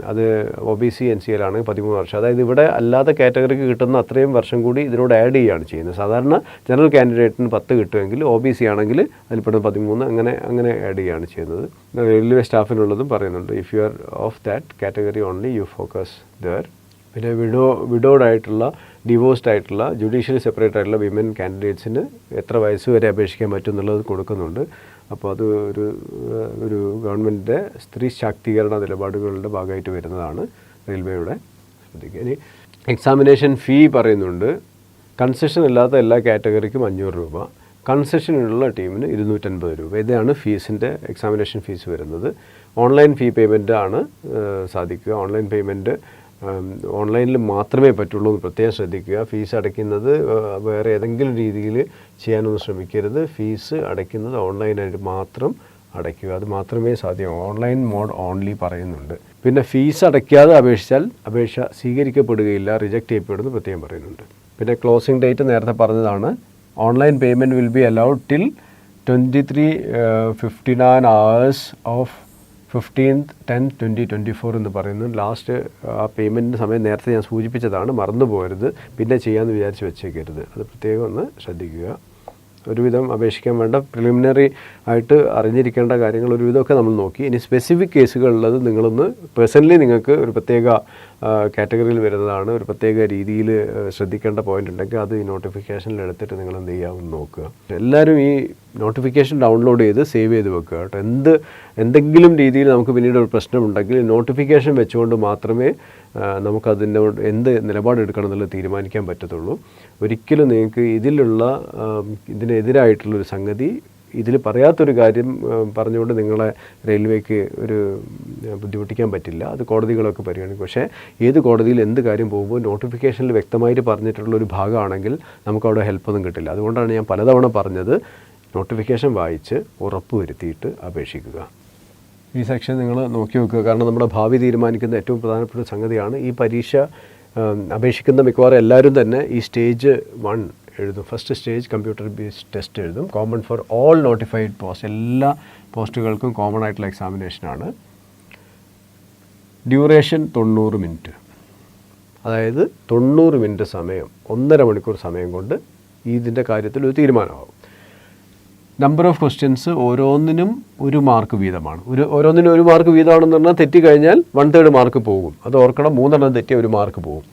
അത് OBC NCL ആണെങ്കിൽ 13 വർഷം. അതായത് ഇവിടെ അല്ലാത്ത കാറ്റഗറിക്ക് കിട്ടുന്ന അത്രയും വർഷം കൂടി ഇതിനോട് ആഡ് ചെയ്യുകയാണ് ചെയ്യുന്നത്. സാധാരണ ജനറൽ കാൻഡിഡേറ്റിന് 10 കിട്ടുമെങ്കിൽ OBC ആണെങ്കിൽ അതിൽപ്പെടുന്ന 13 അങ്ങനെ ആഡ് ചെയ്യുകയാണ് ചെയ്യുന്നത്. റെയിൽവേ സ്റ്റാഫിനുള്ളതും പറയുന്നുണ്ട്. If you are of that category only you focus there. പിന്നെ വിഡോഡ് ആയിട്ടുള്ള, ഡിവോഴ്സ്ഡ് ആയിട്ടുള്ള, ജുഡീഷ്യലി സെപ്പറേറ്റ് ആയിട്ടുള്ള വിമൻ കാൻഡിഡേറ്റ്സിന് എത്ര വയസ്സ് വരെ അപേക്ഷിക്കാൻ പറ്റും എന്നുള്ളത് കൊടുക്കുന്നുണ്ട്. അപ്പോൾ അത് ഒരു ഗവൺമെൻറ്റിൻ്റെ സ്ത്രീ ശാക്തീകരണ നിലപാടുകളുടെ ഭാഗമായിട്ട് വരുന്നതാണ് റെയിൽവേയുടെ. ശ്രദ്ധിക്കുക. ഇനി എക്സാമിനേഷൻ ഫീ പറയുന്നുണ്ട്. കൺസെഷൻ ഇല്ലാത്ത എല്ലാ കാറ്റഗറിക്കും 500 രൂപ, കൺസെഷനുള്ള ടീമിന് 250 രൂപ. ഇതാണ് ഫീസിൻ്റെ എക്സാമിനേഷൻ ഫീസ് വരുന്നത്. ഓൺലൈൻ ഫീ പേയ്മെൻ്റ് ആണ് സാധിക്കുക. ഓൺലൈൻ പേയ്മെൻറ്റ് ഓൺലൈനിൽ മാത്രമേ പറ്റുള്ളൂ എന്ന് പ്രത്യേകം ശ്രദ്ധിക്കുക. ഫീസ് അടയ്ക്കുന്നത് വേറെ ഏതെങ്കിലും രീതിയിൽ ചെയ്യാനൊന്നും ശ്രമിക്കരുത്. ഫീസ് അടയ്ക്കുന്നത് ഓൺലൈനായിട്ട് മാത്രം അടയ്ക്കുക. അത് മാത്രമേ സാധ്യമാകൂ. ഓൺലൈൻ മോഡ് ഓൺലി പറയുന്നുണ്ട്. പിന്നെ ഫീസ് അടയ്ക്കാതെ അപേക്ഷിച്ചാൽ അപേക്ഷ സ്വീകരിക്കപ്പെടുകയില്ല, റിജക്റ്റ് ചെയ്യപ്പെടുമെന്ന് പ്രത്യേകം പറയുന്നുണ്ട്. പിന്നെ ക്ലോസിംഗ് ഡേറ്റ് നേരത്തെ പറഞ്ഞതാണ്. Online payment will be allowed till 23:59 hours of 15/10/2024 എന്ന് പറയുന്നു. ലാസ്റ്റ് ആ പേയ്മെൻറ്റിൻ്റെ സമയം നേരത്തെ ഞാൻ സൂചിപ്പിച്ചതാണ്, മറന്നു പോകരുത്. പിന്നെ ചെയ്യാമെന്ന് വിചാരിച്ച് വെച്ചേക്കരുത്. അത് പ്രത്യേകം ഒന്ന് ശ്രദ്ധിക്കുക. ഒരുവിധം അപേക്ഷിക്കാൻ വേണ്ട പ്രിലിമിനറി ആയിട്ട് അറിഞ്ഞിരിക്കേണ്ട കാര്യങ്ങൾ ഒരുവിധമൊക്കെ നമ്മൾ നോക്കി. ഇനി സ്പെസിഫിക് കേസുകളുള്ളത് നിങ്ങളൊന്ന് പേഴ്സണലി നിങ്ങൾക്ക് ഒരു പ്രത്യേക കാറ്റഗറിയിൽ വരുന്നതാണ്, ഒരു പ്രത്യേക രീതിയിൽ ശ്രദ്ധിക്കേണ്ട പോയിന്റ് ഉണ്ടെങ്കിൽ അത് ഈ നോട്ടിഫിക്കേഷനിൽ എടുത്തിട്ട് നിങ്ങൾ എന്ത് ചെയ്യാമെന്ന് നോക്കുക. എല്ലാവരും ഈ നോട്ടിഫിക്കേഷൻ ഡൗൺലോഡ് ചെയ്ത് സേവ് ചെയ്ത് വെക്കുക കേട്ടോ. എന്തെങ്കിലും രീതിയിൽ നമുക്ക് പിന്നീട് ഒരു പ്രശ്നമുണ്ടെങ്കിൽ നോട്ടിഫിക്കേഷൻ വെച്ചുകൊണ്ട് മാത്രമേ നമുക്കതിനോട് എന്ത് നിലപാടെടുക്കണം എന്നുള്ളത് തീരുമാനിക്കാൻ പറ്റത്തുള്ളൂ. ഒരിക്കലും നിങ്ങൾക്ക് ഇതിനെതിരായിട്ടുള്ളൊരു സംഗതി, ഇതിൽ പറയാത്തൊരു കാര്യം പറഞ്ഞുകൊണ്ട് നിങ്ങളെ റെയിൽവേക്ക് ഒരു ബുദ്ധിമുട്ടിക്കാൻ പറ്റില്ല. അത് കോടതികളൊക്കെ പരിഗണിക്കും. പക്ഷേ ഏത് കോടതിയിൽ എന്ത് കാര്യം പോകുമ്പോൾ നോട്ടിഫിക്കേഷനിൽ വ്യക്തമായിട്ട് പറഞ്ഞിട്ടുള്ളൊരു ഭാഗമാണെങ്കിൽ നമുക്കവിടെ ഹെൽപ്പൊന്നും കിട്ടില്ല. അതുകൊണ്ടാണ് ഞാൻ പലതവണ പറഞ്ഞത് നോട്ടിഫിക്കേഷൻ വായിച്ച് ഉറപ്പ് വരുത്തിയിട്ട് അപേക്ഷിക്കുക. ഈ സെക്ഷൻ നിങ്ങൾ നോക്കി വെക്കുക. കാരണം നമ്മുടെ ഭാവി തീരുമാനിക്കുന്ന ഏറ്റവും പ്രധാനപ്പെട്ട സംഗതിയാണ്. ഈ പരീക്ഷ അപേക്ഷിക്കുന്ന മിക്കവാറും എല്ലാവരും തന്നെ ഈ സ്റ്റേജ് 1 എഴുതും. First stage computer based test എഴുതും. Common for all notified post, എല്ലാ പോസ്റ്റുകൾക്കും കോമൺ ആയിട്ടുള്ള എക്സാമിനേഷനാണ്. Duration 90 minute. അതായത് 90 മിനിറ്റ് സമയം, 1.5 മണിക്കൂർ സമയം കൊണ്ട് ഇതിൻ്റെ കാര്യത്തിൽ ഒരു തീരുമാനമാകും. നമ്പർ ഓഫ് ക്വസ്റ്റ്യൻസ് ഓരോന്നിനും 1 മാർക്ക് വീതമാണ്. ഓരോന്നിനും 1 മാർക്ക് വീതമാണെന്ന് പറഞ്ഞാൽ തെറ്റിക്കഴിഞ്ഞാൽ 1/3 മാർക്ക് പോകും. അത് ഓർക്കണം. 3 തെറ്റിയ 1 മാർക്ക് പോകും.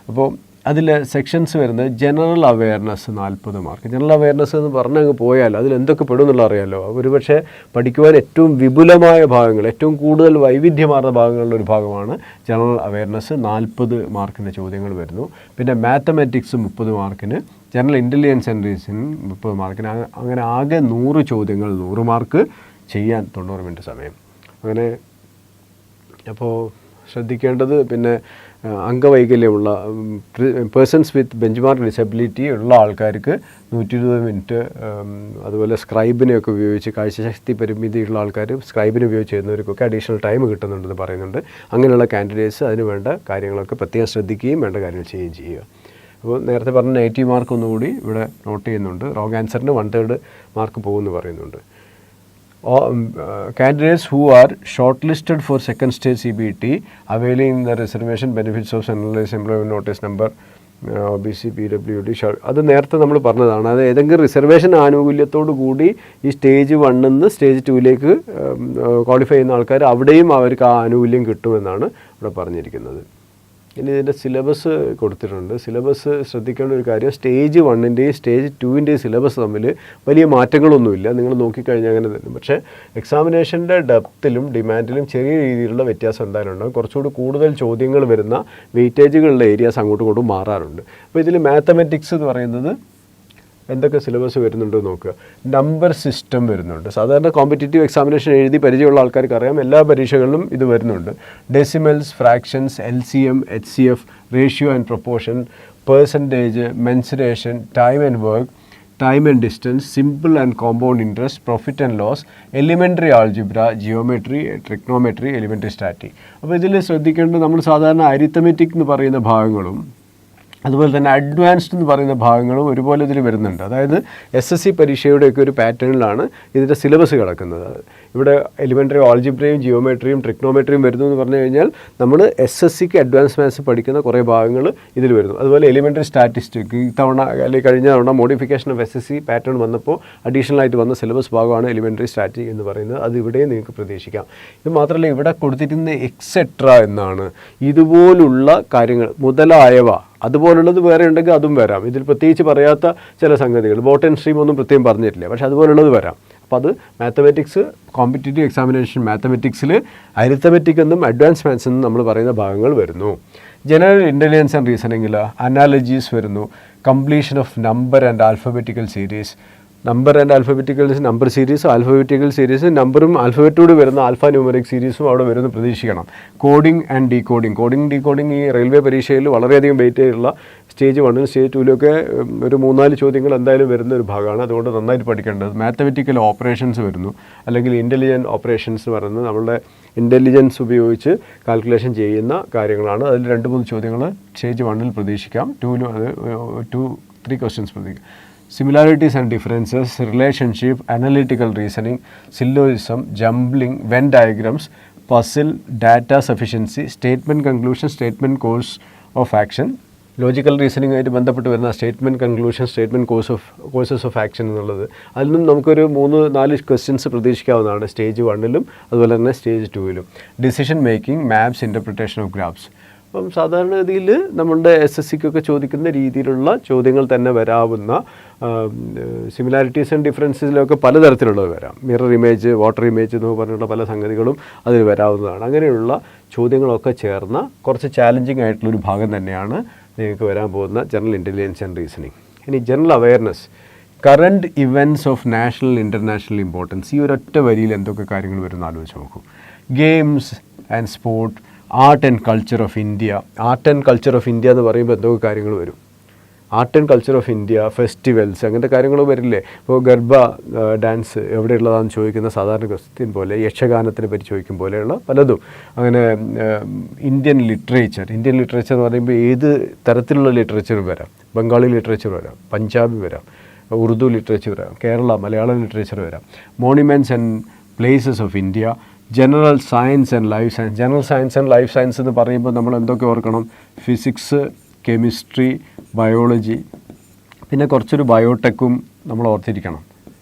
അപ്പോൾ അതിൽ സെക്ഷൻസ് വരുന്നത് general awareness 40 mark. General awareness എന്ന് പറഞ്ഞങ്ങ് പോയാൽ അതിൽ എന്തൊക്കെ പെടും എന്നുള്ള അറിയാമല്ലോ. ഒരുപക്ഷെ പഠിക്കുവാൻ ഏറ്റവും വിപുലമായ ഭാഗങ്ങൾ, ഏറ്റവും കൂടുതൽ വൈവിധ്യമാർന്ന ഭാഗങ്ങളുടെ ഒരു ഭാഗമാണ് ജനറൽ അവെയർനെസ്. 40 മാർക്കിൻ്റെ ചോദ്യങ്ങൾ വരുന്നു. പിന്നെ മാത്തമാറ്റിക്സ് 30 മാർക്കിന്, ജനറൽ ഇൻ്റലിജൻസ് ആൻഡ് റീസണിംഗ് 30 മാർക്കിന്. അങ്ങനെ ആകെ 100 ചോദ്യങ്ങൾ, 100 മാർക്ക് ചെയ്യാൻ 90 മിനിറ്റ് സമയം. അങ്ങനെ അപ്പോൾ ശ്രദ്ധിക്കേണ്ടത്, പിന്നെ അംഗവൈകല്യമുള്ള persons with benchmark disability ഉള്ള ആൾക്കാർക്ക് 120 മിനിറ്റ്, അതുപോലെ സ്ക്രൈബിനെയൊക്കെ ഉപയോഗിച്ച് കാഴ്ചശക്തി പരിമിതിയുള്ള ആൾക്കാർ സ്ക്രൈബിനെ ഉപയോഗിച്ച് ചെയ്യുന്നവർക്കൊക്കെ അഡീഷണൽ ടൈം കിട്ടുന്നുണ്ടെന്ന് പറയുന്നുണ്ട്. അങ്ങനെയുള്ള കാൻഡിഡേറ്റ്സ് അതിന് വേണ്ട കാര്യങ്ങളൊക്കെ പ്രത്യേകം ശ്രദ്ധിക്കുകയും വേണ്ട കാര്യങ്ങൾ ചെയ്യുകയും ചെയ്യുക. അപ്പോൾ നേരത്തെ പറഞ്ഞ 80 മാർക്ക് ഒന്നുകൂടി ഇവിടെ നോട്ട് ചെയ്യുന്നുണ്ട്. റോങ് ആൻസറിന് 1/3 മാർക്ക് പോകുമെന്ന് പറയുന്നുണ്ട്. Candidates who are shortlisted for second stage CBT availing the reservation benefits of centralized employment notice number OBC PWD അത് നേരത്തെ നമ്മൾ പറഞ്ഞതാണ്. അത് ഏതെങ്കിലും റിസർവേഷൻ ആനുകൂല്യത്തോടു കൂടി ഈ സ്റ്റേജ് 1 നിന്ന് സ്റ്റേജ് 2ലേക്ക് ക്വാളിഫൈ ചെയ്യുന്ന ആൾക്കാർ അവിടെയും അവർക്ക് ആ ആനുകൂല്യം കിട്ടുമെന്നാണ് ഇവിടെ പറഞ്ഞിരിക്കുന്നത്. ഇനി ഇതിൻ്റെ സിലബസ് കൊടുത്തിട്ടുണ്ട്. സിലബസ് ശ്രദ്ധിക്കേണ്ട ഒരു കാര്യം, സ്റ്റേജ് 1ൻ്റെയും സ്റ്റേജ് 2ൻ്റെയും സിലബസ് തമ്മിൽ വലിയ മാറ്റങ്ങളൊന്നുമില്ല, നിങ്ങൾ നോക്കിക്കഴിഞ്ഞാൽ അങ്ങനെ തന്നെ. പക്ഷേ എക്സാമിനേഷൻ്റെ ഡെപ്തിലും ഡിമാൻഡിലും ചെറിയ രീതിയിലുള്ള വ്യത്യാസം എന്തായാലും ഉണ്ടാകും. കുറച്ചുകൂടി കൂടുതൽ ചോദ്യങ്ങൾ വരുന്ന വെയിറ്റേജുകളുടെ ഏരിയാസ് അങ്ങോട്ടും ഇങ്ങോട്ടും മാറാറുണ്ട്. അപ്പോൾ ഇതിൽ മാത്തമാറ്റിക്സ് എന്ന് പറയുന്നത് എന്തൊക്കെ സിലബസ് വരുന്നുണ്ട് നോക്കുക. നമ്പർ സിസ്റ്റം വരുന്നുണ്ട്. സാധാരണ കോമ്പറ്റേറ്റീവ് എക്സാമിനേഷൻ എഴുതി പരിചയമുള്ള ആൾക്കാർക്ക് അറിയാം, എല്ലാ പരീക്ഷകളിലും ഇത് വരുന്നുണ്ട്. Decimals, fractions, LCM, HCF, ratio and proportion, percentage, mensuration, time and work, time and distance, simple and compound interest, profit and loss, elementary algebra, geometry, trigonometry, elementary static. അപ്പോൾ ഇതിൽ ശ്രദ്ധിക്കേണ്ടത്, നമ്മൾ സാധാരണ അരിത്തമെറ്റിക് എന്ന് പറയുന്ന ഭാഗങ്ങളും അതുപോലെ തന്നെ അഡ്വാൻസ്ഡ് എന്ന് പറയുന്ന ഭാഗങ്ങളും ഒരുപോലെ ഇതിൽ വരുന്നുണ്ട്. അതായത് SSC പരീക്ഷയുടെയൊക്കെ ഒരു പാറ്റേണിലാണ് ഇതിൻ്റെ സിലബസ് കിടക്കുന്നത്. ഇവിടെ എലിമെൻ്ററി ആൾജിബ്രയും ജിയോമെട്രിയും ട്രിഗ്നോമെട്രിയും വരുന്നു എന്ന് പറഞ്ഞു കഴിഞ്ഞാൽ നമ്മൾ SSCക്ക് അഡ്വാൻസ് മാത്സ് പഠിക്കുന്ന കുറേ ഭാഗങ്ങൾ ഇതിൽ വരുന്നു. അതുപോലെ എലിമെൻ്ററി സ്റ്റാറ്റിസ്റ്റിക് ഇത്തവണ അല്ലെങ്കിൽ കഴിഞ്ഞ തവണ മോഡിഫിക്കേഷൻ ഓഫ് SSC പാറ്റേൺ വന്നപ്പോൾ അഡീഷണൽ ആയിട്ട് വന്ന സിലബസ് ഭാഗമാണ് എലിമെൻ്ററി സ്റ്റാറ്റിക് എന്ന് പറയുന്നത്. അത് ഇവിടെയും നിങ്ങൾക്ക് പ്രതീക്ഷിക്കാം. ഇത് മാത്രമല്ല, ഇവിടെ കൊടുത്തിരിക്കുന്ന എക്സെട്ര എന്നാണ്. ഇതുപോലുള്ള കാര്യങ്ങൾ മുതലായവ അതുപോലുള്ളത് വേറെ ഉണ്ടെങ്കിൽ അതും വരാം. ഇതിൽ പ്രത്യേകിച്ച് പറയാത്ത ചില സംഗതികൾ, ബോട്ടൺ സ്ട്രീം ഒന്നും പ്രത്യേകം പറഞ്ഞിട്ടില്ല, പക്ഷേ അതുപോലുള്ളത് വരാം. അപ്പോൾ അത് മാത്തമാറ്റിക്സ്, കോമ്പറ്റേറ്റീവ് എക്സാമിനേഷൻ മാത്തമാറ്റിക്സിൽ അരിത്തമെറ്റിക് എന്നും അഡ്വാൻസ് മാത്സ് എന്നും നമ്മൾ പറയുന്ന ഭാഗങ്ങൾ വരുന്നു. ജനറൽ ഇൻ്റലിജൻസ് ആൻഡ് റീസണിങ്ങിൽ അനാലജീസ് വരുന്നു. Completion of number and alphabetical series, number and alphabetical number series, alphabetical series, നമ്പറും ആൽഫബറ്റോട് വരുന്ന ആൽഫ ന്യൂമറിക് സീരീസും അവിടെ വരുന്ന പ്രതീക്ഷിക്കണം. കോഡിംഗ് ആൻഡ് ഡീകോഡിംഗ് ഈ റെയിൽവേ പരീക്ഷയിൽ വളരെയധികം വെയിറ്റ് ചെയ്തുള്ള സ്റ്റേജ് 1ലും സ്റ്റേജ് 2ലും ഒരു 3-4 ചോദ്യങ്ങൾ എന്തായാലും വരുന്ന ഒരു ഭാഗമാണ്. അതുകൊണ്ട് നന്നായിട്ട് പഠിക്കേണ്ടത്. മാത്തമാറ്റിക്കൽ ഓപ്പറേഷൻസ് വരുന്നു, അല്ലെങ്കിൽ ഇൻ്റലിജൻറ്റ് ഓപ്പറേഷൻസ് പറയുന്നത് നമ്മളുടെ ഇൻ്റലിജൻസ് ഉപയോഗിച്ച് കാൽക്കുലേഷൻ ചെയ്യുന്ന കാര്യങ്ങളാണ്. അതിൽ 2-3 ചോദ്യങ്ങൾ സ്റ്റേജ് 1ൽ പ്രതീക്ഷിക്കാം. 2ലും അത് 2-3 ക്വസ്റ്റ്യൻസ് പ്രതീക്ഷിക്കാം. Similarities and differences, relationship, analytical reasoning, syllogism, jumbling, Venn diagrams, puzzle, data sufficiency, statement conclusion, statement course of action, logical reasoning ആയിട്ട് ബന്ധപ്പെട്ട് വരുന്ന statement conclusion, statement courses of action എന്നുള്ളത്, അതിൽ നിന്നും നമുക്കൊരു 3-4 ക്വസ്റ്റ്യൻസ് പ്രതീക്ഷിക്കാവുന്നതാണ് സ്റ്റേജ് 1ലും അതുപോലെ തന്നെ സ്റ്റേജ് 2ലും. Decision making, maps, interpretation of graphs. അപ്പം സാധാരണഗതിയിൽ നമ്മളുടെ SSCക്കൊക്കെ ചോദിക്കുന്ന രീതിയിലുള്ള ചോദ്യങ്ങൾ തന്നെ വരാവുന്ന, സിമിലാരിറ്റീസ് ആൻഡ് ഡിഫറൻസിലൊക്കെ പലതരത്തിലുള്ളത് വരാം. മിറർ ഇമേജ്, വാട്ടർ ഇമേജ് എന്ന് പറഞ്ഞിട്ടുള്ള പല സംഗതികളും അതിൽ വരാവുന്നതാണ്. അങ്ങനെയുള്ള ചോദ്യങ്ങളൊക്കെ ചേർന്ന കുറച്ച് ചാലഞ്ചിങ് ആയിട്ടുള്ളൊരു ഭാഗം തന്നെയാണ് നിങ്ങൾക്ക് വരാൻ പോകുന്ന ജനറൽ ഇൻ്റലിജൻസ് ആൻഡ് റീസണിങ്. ഇനി general awareness, current events of national international importance. ഈ ഒരൊറ്റ വരിയിൽ എന്തൊക്കെ കാര്യങ്ങൾ വരുന്ന ആലോചിച്ച് നോക്കൂ. Games and sport, art and culture of India. Art and culture of India എന്ന് പറയുമ്പോൾ എന്തൊക്കെ കാര്യങ്ങൾ വരും? Art and culture of India, festivals, അങ്ങനത്തെ കാര്യങ്ങൾ വരില്ലേ? ഇപ്പോൾ ഗർഭ ഡാൻസ് എവിടെയുള്ളതാണെന്ന് ചോദിക്കുന്ന സാധാരണ ക്വസ്റ്റ്യൻ പോലെ, യക്ഷഗാനത്തിനെ പറ്റി ചോദിക്കും പോലെയുള്ള പലതും. അങ്ങനെ ഇന്ത്യൻ ലിറ്ററേച്ചർ എന്ന് പറയുമ്പോൾ ഏത് തരത്തിലുള്ള ലിറ്ററേച്ചർ വരാം. ബംഗാളി ലിറ്ററേച്ചർ വരാം, പഞ്ചാബി വരാം, ഉറുദു ലിറ്ററേച്ചർ വരാം, മലയാളം ലിറ്ററേച്ചർ വരാം. Monuments and places of India, general science and life science. General science and life science എന്ന് പറയുമ്പോൾ നമ്മൾ എന്തൊക്കെ ഓർക്കണം? ഫിസിക്സ്, കെമിസ്ട്രി, ബയോളജി, പിന്നെ കുറച്ചൊരു ബയോടെക്കും നമ്മൾ ഓർത്തിരിക്കണം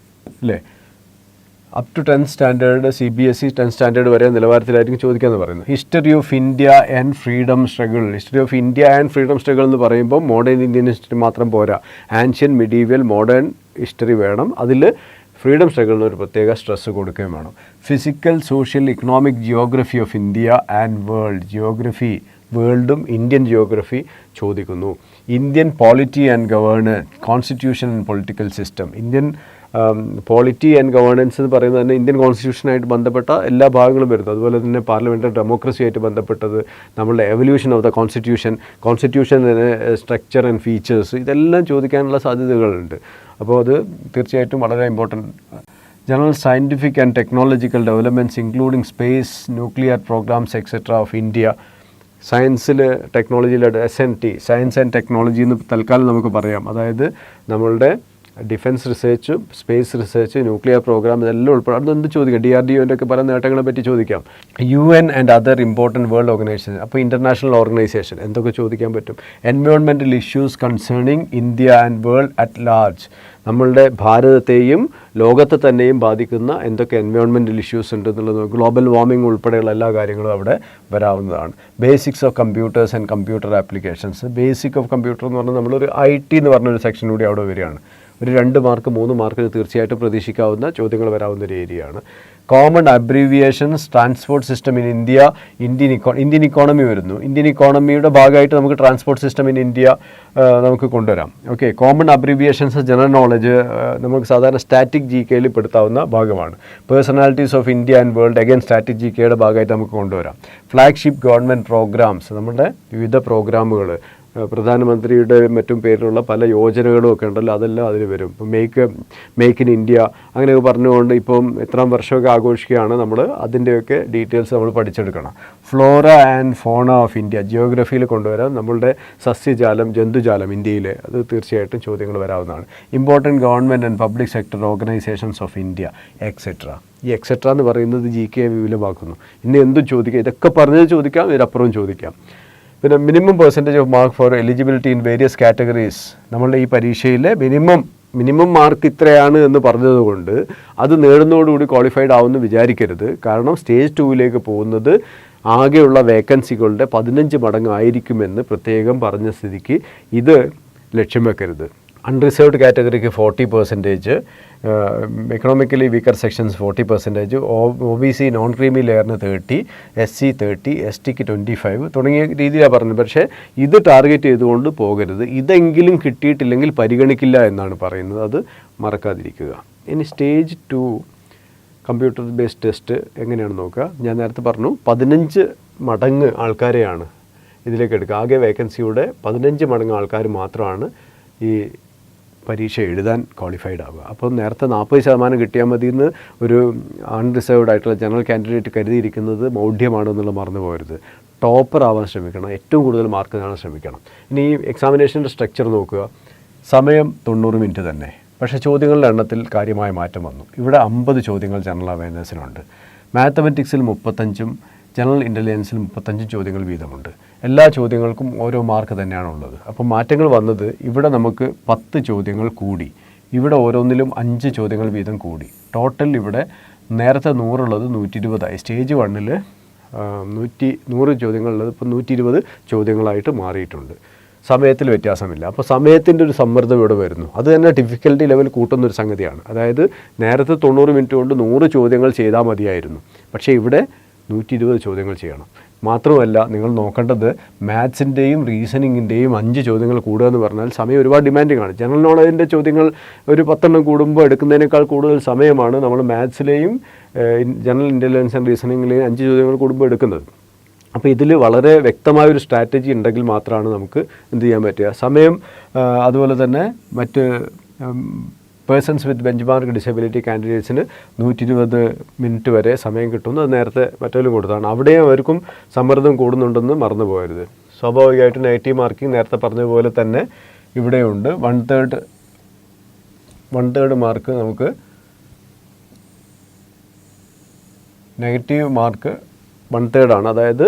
അല്ലേ? Up to 10th standard, CBSE 10th standard വരെ നിലവാരത്തിലായിരിക്കും ചോദിക്കാമെന്ന് പറയുന്നത്. History of India and freedom struggle. History of India and freedom struggle എന്ന് പറയുമ്പോൾ മോഡേൺ ഇന്ത്യൻ ഹിസ്റ്ററി മാത്രം പോരാ, ആൻഷ്യൻ, മിഡീവിയൽ, മോഡേൺ ഹിസ്റ്ററി വേണം. അതിൽ ഫ്രീഡം സ്ട്രഗിളിന് ഒരു പ്രത്യേക സ്ട്രെസ്സ് കൊടുക്കുകയും വേണം. Physical, social, economic, geography of India and world. Geography, വേൾഡും ഇന്ത്യൻ ജിയോഗ്രഫി ചോദിക്കുന്നു. Indian polity and governance, constitution and political system. Indian polity and governance എന്ന് പറയുന്നത് തന്നെ ഇന്ത്യൻ കോൺസ്റ്റിറ്റ്യൂഷനായിട്ട് ബന്ധപ്പെട്ട എല്ലാ ഭാഗങ്ങളും വരുന്നു. അതുപോലെ തന്നെ പാർലമെൻ്ററി ഡെമോക്രസി ആയിട്ട് ബന്ധപ്പെട്ടത്, നമ്മളുടെ evolution of the constitution structure and features, ഇതെല്ലാം ചോദിക്കാനുള്ള സാധ്യതകളുണ്ട്. അപ്പോൾ അത് തീർച്ചയായിട്ടും വളരെ important. General scientific and technological developments including space, nuclear programmes etcetera of India. സയൻസിൽ, ടെക്നോളജിയിലെ SNT, സയൻസ് ആൻഡ് ടെക്നോളജി എന്ന് തൽക്കാലം നമുക്ക് പറയാം. അതായത് നമ്മളുടെ defence research, space research, nuclear programme ഇതെല്ലാം ഉൾപ്പെടെ അതെന്ത് ചോദിക്കാം. DRDOൻ്റെ ഒക്കെ പല നേട്ടങ്ങളെ പറ്റി ചോദിക്കാം. UN and other important world organisation, അപ്പോൾ ഇൻ്റർനാഷണൽ ഓർഗനൈസേഷൻ എന്തൊക്കെ ചോദിക്കാൻ പറ്റും. Environmental issues concerning India and world at large, നമ്മളുടെ ഭാരതത്തെയും ലോകത്തെ തന്നെയും ബാധിക്കുന്ന എന്തൊക്കെ എൻവയോൺമെൻറ്റൽ ഇഷ്യൂസ് ഉണ്ട് എന്നുള്ളത്, ഗ്ലോബൽ വാർമിംഗ് ഉൾപ്പെടെയുള്ള എല്ലാ കാര്യങ്ങളും അവിടെ വരാവുന്നതാണ്. Basics of computers and computer applications, basic of computer എന്ന് പറഞ്ഞാൽ നമ്മളൊരു IT എന്ന് പറഞ്ഞൊരു സെക്ഷൻ കൂടി അവിടെ വരികയാണ്. ഒരു 2 മാർക്ക് 3 മാർക്ക് തീർച്ചയായിട്ടും പ്രതീക്ഷിക്കാവുന്ന ചോദ്യങ്ങൾ വരാവുന്ന ഒരു ഏരിയയാണ്. Common abbreviations transport system in India, Indian economy വരുന്നു. ഇന്ത്യൻ ഇക്കോണമിയുടെ ഭാഗമായിട്ട് നമുക്ക് ട്രാൻസ്പോർട്ട് സിസ്റ്റം ഇൻ ഇന്ത്യ നമുക്ക് കൊണ്ടുവരാം. Okay, common abbreviations general knowledge നമുക്ക് സാധാരണ സ്റ്റാറ്റിക് GKയിൽ പെടുത്താവുന്ന ഭാഗമാണ്. Personalities of India and world again static GKയുടെ ഭാഗമായിട്ട് നമുക്ക് കൊണ്ടുവരാം. ഫ്ലാഗ്ഷിപ്പ് ഗവൺമെൻറ് പ്രോഗ്രാംസ്, നമ്മുടെ വിവിധ പ്രോഗ്രാമുകൾ, പ്രധാനമന്ത്രിയുടെ മറ്റും പേരിലുള്ള പല യോജനകളും ഒക്കെ ഉണ്ടല്ലോ, അതെല്ലാം അതിൽ വരും. ഇപ്പം മേക്ക് ഇൻ ഇന്ത്യ അങ്ങനെയൊക്കെ പറഞ്ഞുകൊണ്ട് ഇപ്പം എത്രാം വർഷമൊക്കെ ആഘോഷിക്കുകയാണ് നമ്മൾ, അതിൻ്റെയൊക്കെ ഡീറ്റെയിൽസ് നമ്മൾ പഠിച്ചെടുക്കണം. Flora and fauna of India ജിയോഗ്രഫിയിൽ കൊണ്ടുവരാം. നമ്മളുടെ സസ്യജാലം, ജന്തുജാലം ഇന്ത്യയിലെ, അത് തീർച്ചയായിട്ടും ചോദ്യങ്ങൾ വരാവുന്നതാണ്. Important government and public sector organisations of India etcetera. ഈ എക്സെട്ര എന്ന് പറയുന്നത് GK വിപുലമാക്കുന്നു. ഇന്ന് എന്തും ചോദിക്കാം, ഇതൊക്കെ പറഞ്ഞത് ചോദിക്കാം, ഇതിനപ്പുറവും ചോദിക്കാം. പിന്നെ minimum percentage off mark four eligibility in various categories. നമ്മളുടെ ഈ പരീക്ഷയിലെ മിനിമം മാർക്ക് ഇത്രയാണ് എന്ന് പറഞ്ഞതുകൊണ്ട് അത് നേടുന്നതോടുകൂടി ക്വാളിഫൈഡ് ആവുമെന്ന് വിചാരിക്കരുത്. കാരണം സ്റ്റേജ് 2ലേക്ക് പോകുന്നത് ആകെയുള്ള വേക്കൻസികളുടെ 15 മടങ്ങ് ആയിരിക്കുമെന്ന് പ്രത്യേകം പറഞ്ഞ സ്ഥിതിക്ക് ഇത് ലക്ഷ്യം വെക്കരുത്. അൺറിസർവ്ഡ് കാറ്റഗറിക്ക് 40%, economically weaker sections 40%, OBC non creamy ലെയറിന് 30, SC 30, STക്ക് 25 തുടങ്ങിയ രീതിയിലാണ് പറഞ്ഞത്. പക്ഷേ ഇത് ടാർഗറ്റ് ചെയ്തുകൊണ്ട് പോകരുത്. ഇതെങ്കിലും കിട്ടിയിട്ടില്ലെങ്കിൽ പരിഗണിക്കില്ല എന്നാണ് പറയുന്നത്, അത് മറക്കാതിരിക്കുക. ഇനി സ്റ്റേജ് 2 കമ്പ്യൂട്ടർ ബേസ്ഡ് ടെസ്റ്റ് എങ്ങനെയാണ് നോക്കുക. ഞാൻ നേരത്തെ പറഞ്ഞു 15 മടങ്ങ് ആൾക്കാരെയാണ് ഇതിലേക്ക് എടുക്കുക. ആകെ വേക്കൻസിയുടെ 15 മടങ്ങ് ആൾക്കാർ മാത്രമാണ് ഈ പരീക്ഷ എഴുതാൻ ക്വാളിഫൈഡ് ആവുക. അപ്പോൾ നേരത്തെ 40% കിട്ടിയാൽ മതി എന്ന് ഒരു അൺറിസർവ്ഡ് ആയിട്ടുള്ള ജനറൽ കാൻഡിഡേറ്റ് കരുതിയിരിക്കുന്നത് മൗഢ്യമാണെന്നുള്ള മറന്നു പോകരുത്. ടോപ്പർ ആവാൻ ശ്രമിക്കണം, ഏറ്റവും കൂടുതൽ മാർക്ക് നേടാൻ ശ്രമിക്കണം. ഇനി ഈ എക്സാമിനേഷൻ്റെ സ്ട്രക്ചർ നോക്കുക. സമയം 90 മിനിറ്റ് തന്നെ, പക്ഷേ ചോദ്യങ്ങളുടെ എണ്ണത്തിൽ കാര്യമായ മാറ്റം വന്നു. ഇവിടെ 50 ചോദ്യങ്ങൾ ജനറൽ അവയർനെസ്സിനുണ്ട്. മാത്തമെറ്റിക്സിൽ 35, ജനറൽ ഇൻ്റലിജൻസിൽ 35 ചോദ്യങ്ങൾ വീതമുണ്ട്. എല്ലാ ചോദ്യങ്ങൾക്കും ഓരോ മാർക്ക് തന്നെയാണുള്ളത്. അപ്പോൾ മാറ്റങ്ങൾ വന്നത് ഇവിടെ നമുക്ക് 10 ചോദ്യങ്ങൾ കൂടി, ഇവിടെ ഓരോന്നിലും 5 ചോദ്യങ്ങൾ വീതം കൂടി. ടോട്ടൽ ഇവിടെ നേരത്തെ 100 ഉള്ളത് 120ആയി. സ്റ്റേജ് 1ൽ 100 ചോദ്യങ്ങളുള്ളത് ഇപ്പോൾ 120 ചോദ്യങ്ങളായിട്ട് മാറിയിട്ടുണ്ട്. സമയത്തിൽ വ്യത്യാസമില്ല. അപ്പോൾ സമയത്തിൻ്റെ ഒരു സമ്മർദ്ദം ഇവിടെ വരുന്നു. അത് തന്നെ ഡിഫിക്കൽട്ടി ലെവൽ കൂട്ടുന്നൊരു സംഗതിയാണ്. അതായത് നേരത്തെ 90 മിനിറ്റ് കൊണ്ട് 100 ചോദ്യങ്ങൾ ചെയ്താൽ മതിയായിരുന്നു. പക്ഷേ ഇവിടെ 120 ചോദ്യങ്ങൾ ചെയ്യണം. മാത്രമല്ല നിങ്ങൾ നോക്കേണ്ടത് മാത്സിൻ്റെയും റീസണിങ്ങിൻ്റെയും 5 ചോദ്യങ്ങൾ കൂടുക എന്ന് പറഞ്ഞാൽ സമയം ഒരുപാട് ഡിമാൻഡിങ് ആണ്. ജനറൽ നോളജിൻ്റെ ചോദ്യങ്ങൾ ഒരു 10 കൂടുമ്പോൾ എടുക്കുന്നതിനേക്കാൾ കൂടുതൽ സമയമാണ് നമ്മൾ മാത്സിലെയും ജനറൽ ഇൻ്റലിജൻസ് ആൻഡ് റീസണിങ്ങിലെയും 5 ചോദ്യങ്ങൾ കൂടുമ്പോൾ എടുക്കുന്നത്. അപ്പോൾ ഇതിൽ വളരെ വ്യക്തമായൊരു സ്ട്രാറ്റജി ഉണ്ടെങ്കിൽ മാത്രമാണ് നമുക്ക് എന്ത് ചെയ്യാൻ പറ്റുക. സമയം അതുപോലെ തന്നെ മറ്റ് persons with benchmark disability കാൻഡിഡേറ്റ്സിന് 120 മിനിറ്റ് വരെ സമയം കിട്ടുന്നു. അത് നേരത്തെ മറ്റേലും കൊടുത്താണ്. അവിടെയും അവർക്കും സമ്മർദ്ദം കൂടുന്നുണ്ടെന്ന് മറന്നു പോകരുത്. സ്വാഭാവികമായിട്ടും നെഗറ്റീവ് മാർക്കിംഗ് നേരത്തെ പറഞ്ഞതുപോലെ തന്നെ ഇവിടെയുണ്ട്. 1/3 മാർക്ക് നമുക്ക് നെഗറ്റീവ് മാർക്ക് 1/3 ആണ്. അതായത്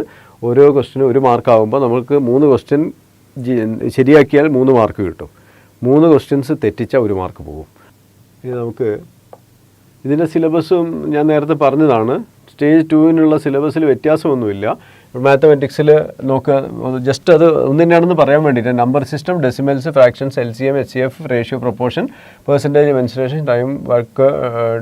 ഓരോ ക്വസ്റ്റിനും 1 മാർക്കാവുമ്പോൾ നമുക്ക് 3 ക്വസ്റ്റ്യൻ ശരിയാക്കിയാൽ 3 മാർക്ക് കിട്ടും. 3 ക്വസ്റ്റ്യൻസ് തെറ്റിച്ചാൽ 1 മാർക്ക് പോകും. ഇനി നമുക്ക് ഇതിൻ്റെ സിലബസും ഞാൻ നേരത്തെ പറഞ്ഞതാണ്. സ്റ്റേജ് 2-നുള്ള സിലബസിൽ വ്യത്യാസമൊന്നുമില്ല. മാത്തമാറ്റിക്സിൽ നോക്കുക, ജസ്റ്റ് അത് ഒന്നിനാണെന്ന് പറയാൻ വേണ്ടിയിട്ട് number system, decimals, fractions, LCM, HCF, ratio, proportion, percentage, mensuration,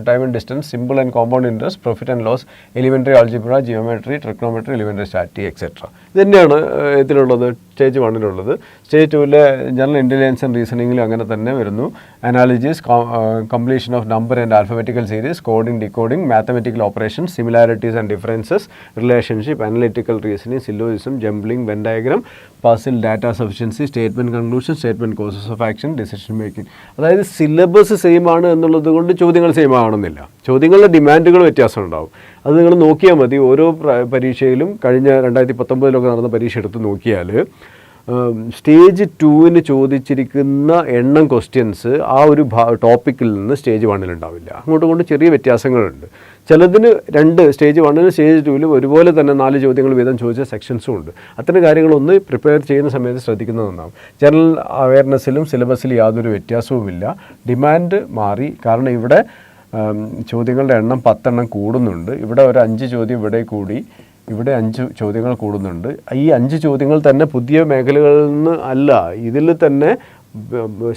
time and distance, simple and compound interest, profit and loss, elementary algebra, geometry, trigonometry, elementary സ്റ്റാറ്റി എക്സെട്ര. ഇത് തന്നെയാണ് ഇതിലുള്ളത്, സ്റ്റേജ് 1-ലുള്ളത്. സ്റ്റേജ് 2-ലെ ജനറൽ ഇൻ്റലിജൻസ് ആൻഡ് റീസണിങ്ങിലും അങ്ങനെ തന്നെ വരുന്നു. Analysis, completion of number and alphabetical series, coding, decoding, mathematical operations, similarities and differences, relationship, analytical reasoning, syllogism, jumbling, Venn diagram, puzzle, data sufficiency, statement conclusion, statement causes of action, decision making. അതായത് syllabus same ആണ് എന്നുള്ളത് കൊണ്ട് ചോദ്യങ്ങൾ same ആവണമെന്നില്ല. ചോദ്യങ്ങളുടെ ഡിമാൻഡുകൾ വ്യത്യാസം ഉണ്ടാവും. അത് നിങ്ങൾ നോക്കിയാൽ മതി. ഓരോ പരീക്ഷയിലും കഴിഞ്ഞ 2019 നടന്ന പരീക്ഷ എടുത്ത് നോക്കിയാൽ സ്റ്റേജ് 2 ചോദിച്ചിരിക്കുന്ന എണ്ണം ക്വസ്റ്റ്യൻസ് ആ ഒരു ടോപ്പിക്കിൽ നിന്ന് സ്റ്റേജ് 1 ഉണ്ടാവില്ല. അങ്ങോട്ടും കൊണ്ട് ചെറിയ വ്യത്യാസങ്ങളുണ്ട്. ചിലതിന് സ്റ്റേജ് 1 സ്റ്റേജ് 2 ഒരുപോലെ തന്നെ 4 ചോദ്യങ്ങൾ വീതം ചോദിച്ച സെക്ഷൻസും ഉണ്ട്. അത്തരം കാര്യങ്ങളൊന്ന് പ്രിപ്പയർ ചെയ്യുന്ന സമയത്ത് ശ്രദ്ധിക്കുന്നത് നന്നാവും. ജനറൽ അവയർനെസ്സിലും സിലബസിലും യാതൊരു വ്യത്യാസവുമില്ല. ഡിമാൻഡ് മാറി. കാരണം ഇവിടെ ചോദ്യങ്ങളുടെ എണ്ണം 10 കൂടുന്നുണ്ട്. ഇവിടെ ഒരു 5 ചോദ്യം ഇവിടെ കൂടി, ഇവിടെ 5 ചോദ്യങ്ങൾ കൂടുന്നുണ്ട്. ഈ 5 ചോദ്യങ്ങൾ തന്നെ പുതിയ മേഖലകളിൽ നിന്ന് അല്ല, ഇതിൽ തന്നെ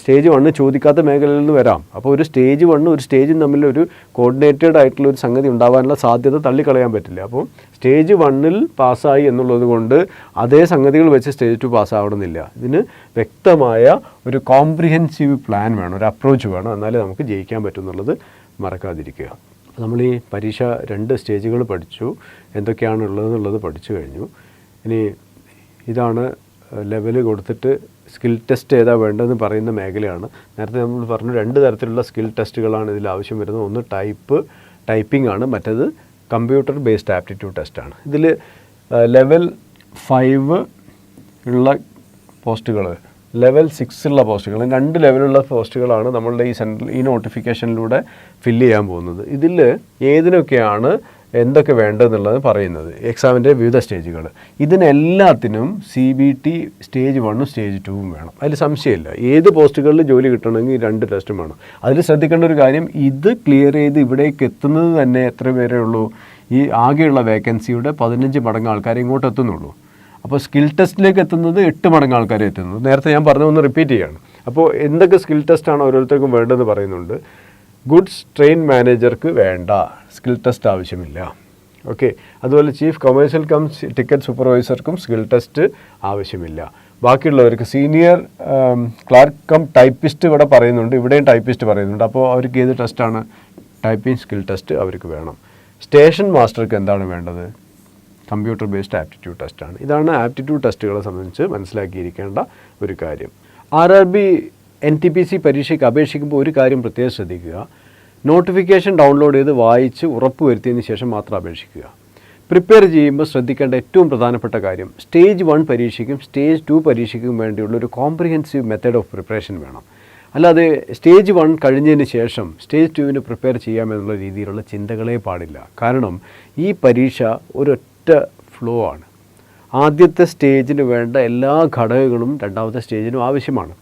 സ്റ്റേജ് 1 ചോദിക്കാത്ത മേഖലയിൽ നിന്ന് വരാം. അപ്പോൾ ഒരു സ്റ്റേജ് 1 ഒരു സ്റ്റേജും തമ്മിൽ ഒരു കോർഡിനേറ്റഡ് ആയിട്ടുള്ള ഒരു സംഗതി ഉണ്ടാകാനുള്ള സാധ്യത തള്ളിക്കളയാൻ പറ്റില്ല. അപ്പോൾ സ്റ്റേജ് 1 പാസ്സായി എന്നുള്ളത് കൊണ്ട് അതേ സംഗതികൾ വെച്ച് സ്റ്റേജ് 2 പാസ്സാവണമെന്നില്ല. ഇതിന് വ്യക്തമായ ഒരു കോംപ്രിഹെൻസീവ് പ്ലാൻ വേണം, ഒരു അപ്രോച്ച് വേണം. എന്നാലേ നമുക്ക് ജയിക്കാൻ പറ്റും എന്നുള്ളത് മറക്കാതിരിക്കുക. നമ്മൾ ഈ പരീക്ഷ 2 സ്റ്റേജുകൾ പഠിച്ചു, എന്തൊക്കെയാണുള്ളതെന്നുള്ളത് പഠിച്ചു കഴിഞ്ഞു. ഇനി ഇതാണ് ലെവൽ കൊടുത്തിട്ട് സ്കിൽ ടെസ്റ്റ് ഏതാ വേണ്ടതെന്ന് പറയുന്ന മേഖലയാണ്. നേരത്തെ നമ്മൾ പറഞ്ഞു 2 തരത്തിലുള്ള സ്കിൽ ടെസ്റ്റുകളാണ് ഇതിൽ ആവശ്യം വരുന്നത്. ഒന്ന് ടൈപ്പിംഗ് ആണ്, മറ്റേത് കമ്പ്യൂട്ടർ ബേസ്ഡ് ആപ്റ്റിറ്റ്യൂഡ് ടെസ്റ്റാണ്. ഇതിൽ ലെവൽ 5 ഉള്ള പോസ്റ്റുകൾ, ലെവൽ 6 ഉള്ള പോസ്റ്റുകൾ, 2 ലെവലുള്ള പോസ്റ്റുകളാണ് നമ്മളുടെ ഈ നോട്ടിഫിക്കേഷനിലൂടെ ഫില്ല് ചെയ്യാൻ പോകുന്നത്. ഇതിൽ ഏതിനൊക്കെയാണ് എന്തൊക്കെ വേണ്ടതെന്നുള്ളത് പറയുന്നത്, എക്സാമിൻ്റെ വിവിധ സ്റ്റേജുകൾ. ഇതിനെല്ലാത്തിനും CBT സ്റ്റേജ് 1 സ്റ്റേജ് 2 വേണം. അതിൽ സംശയമില്ല. ഏത് പോസ്റ്റുകളിൽ ജോലി കിട്ടണമെങ്കിൽ 2 ടെസ്റ്റും വേണം. അതിൽ ശ്രദ്ധിക്കേണ്ട ഒരു കാര്യം, ഇത് ക്ലിയർ ചെയ്ത് ഇവിടേക്ക് എത്തുന്നത് തന്നെ എത്ര പേരേ ഉള്ളൂ? ഈ ആകെയുള്ള വേക്കൻസിയുടെ 15 മടങ്ങ് ആൾക്കാരെ ഇങ്ങോട്ട് എത്തുന്നുള്ളൂ. അപ്പോൾ സ്കിൽ ടെസ്റ്റിലേക്ക് എത്തുന്നത് 8 മടങ്ങ് ആൾക്കാരെ എത്തുന്നു. നേരത്തെ ഞാൻ പറഞ്ഞതൊന്ന് റിപ്പീറ്റ് ചെയ്യാണ്. അപ്പോൾ എന്തൊക്കെ സ്കിൽ ടെസ്റ്റാണ് ഓരോരുത്തർക്കും വേണ്ടതെന്ന് പറയുന്നുണ്ട്. ഗുഡ്സ് ട്രെയിൻ മാനേജർക്ക് വേണ്ട, സ്കിൽ ടെസ്റ്റ് ആവശ്യമില്ല. ഓക്കെ. അതുപോലെ ചീഫ് കൊമേഴ്ഷ്യൽ കം ടിക്കറ്റ് സൂപ്പർവൈസർക്കും സ്കിൽ ടെസ്റ്റ് ആവശ്യമില്ല. ബാക്കിയുള്ളവർക്ക് സീനിയർ ക്ലാർക്ക് കം ടൈപ്പിസ്റ്റ് ഇവിടെ പറയുന്നുണ്ട്, ഇവിടെയും ടൈപ്പിസ്റ്റ് പറയുന്നുണ്ട്. അപ്പോൾ അവർക്ക് ഏത് ടെസ്റ്റാണ്? ടൈപ്പിംഗ് സ്കിൽ ടെസ്റ്റ് അവർക്ക് വേണം. സ്റ്റേഷൻ മാസ്റ്റർക്ക് എന്താണ് വേണ്ടത്? കമ്പ്യൂട്ടർ ബേസ്ഡ് ആപ്റ്റിറ്റ്യൂഡ് ടെസ്റ്റാണ്. ഇതാണ് ആപ്റ്റിറ്റ്യൂഡ് ടെസ്റ്റുകളെ സംബന്ധിച്ച് മനസ്സിലാക്കിയിരിക്കേണ്ട ഒരു കാര്യം. RRB NTPC പരീക്ഷയ്ക്ക് അപേക്ഷിക്കുമ്പോൾ ഒരു കാര്യം പ്രത്യേകം ശ്രദ്ധിക്കുക. നോട്ടിഫിക്കേഷൻ ഡൗൺലോഡ് ചെയ്ത് വായിച്ച് ഉറപ്പ് വരുത്തിയതിന് ശേഷം മാത്രം അപേക്ഷിക്കുക. പ്രിപ്പയർ ചെയ്യുമ്പോൾ ശ്രദ്ധിക്കേണ്ട ഏറ്റവും പ്രധാനപ്പെട്ട കാര്യം, സ്റ്റേജ് 1 പരീക്ഷയ്ക്കും സ്റ്റേജ് 2 പരീക്ഷയ്ക്കും വേണ്ടിയുള്ള ഒരു കോംപ്രിഹെൻസീവ് മെത്തേഡ് ഓഫ് പ്രിപ്പറേഷൻ വേണം. അല്ലാതെ സ്റ്റേജ് 1 കഴിഞ്ഞതിന് ശേഷം സ്റ്റേജ് 2 പ്രിപ്പയർ ചെയ്യാമെന്നുള്ള രീതിയിലുള്ള ചിന്തകളേ പാടില്ല. കാരണം ഈ പരീക്ഷ ഒരൊറ്റ ഫ്ലോ ആണ്. ആദ്യത്തെ സ്റ്റേജിന് വേണ്ട എല്ലാ ഘടകങ്ങളും രണ്ടാമത്തെ സ്റ്റേജിനും ആവശ്യമാണ്.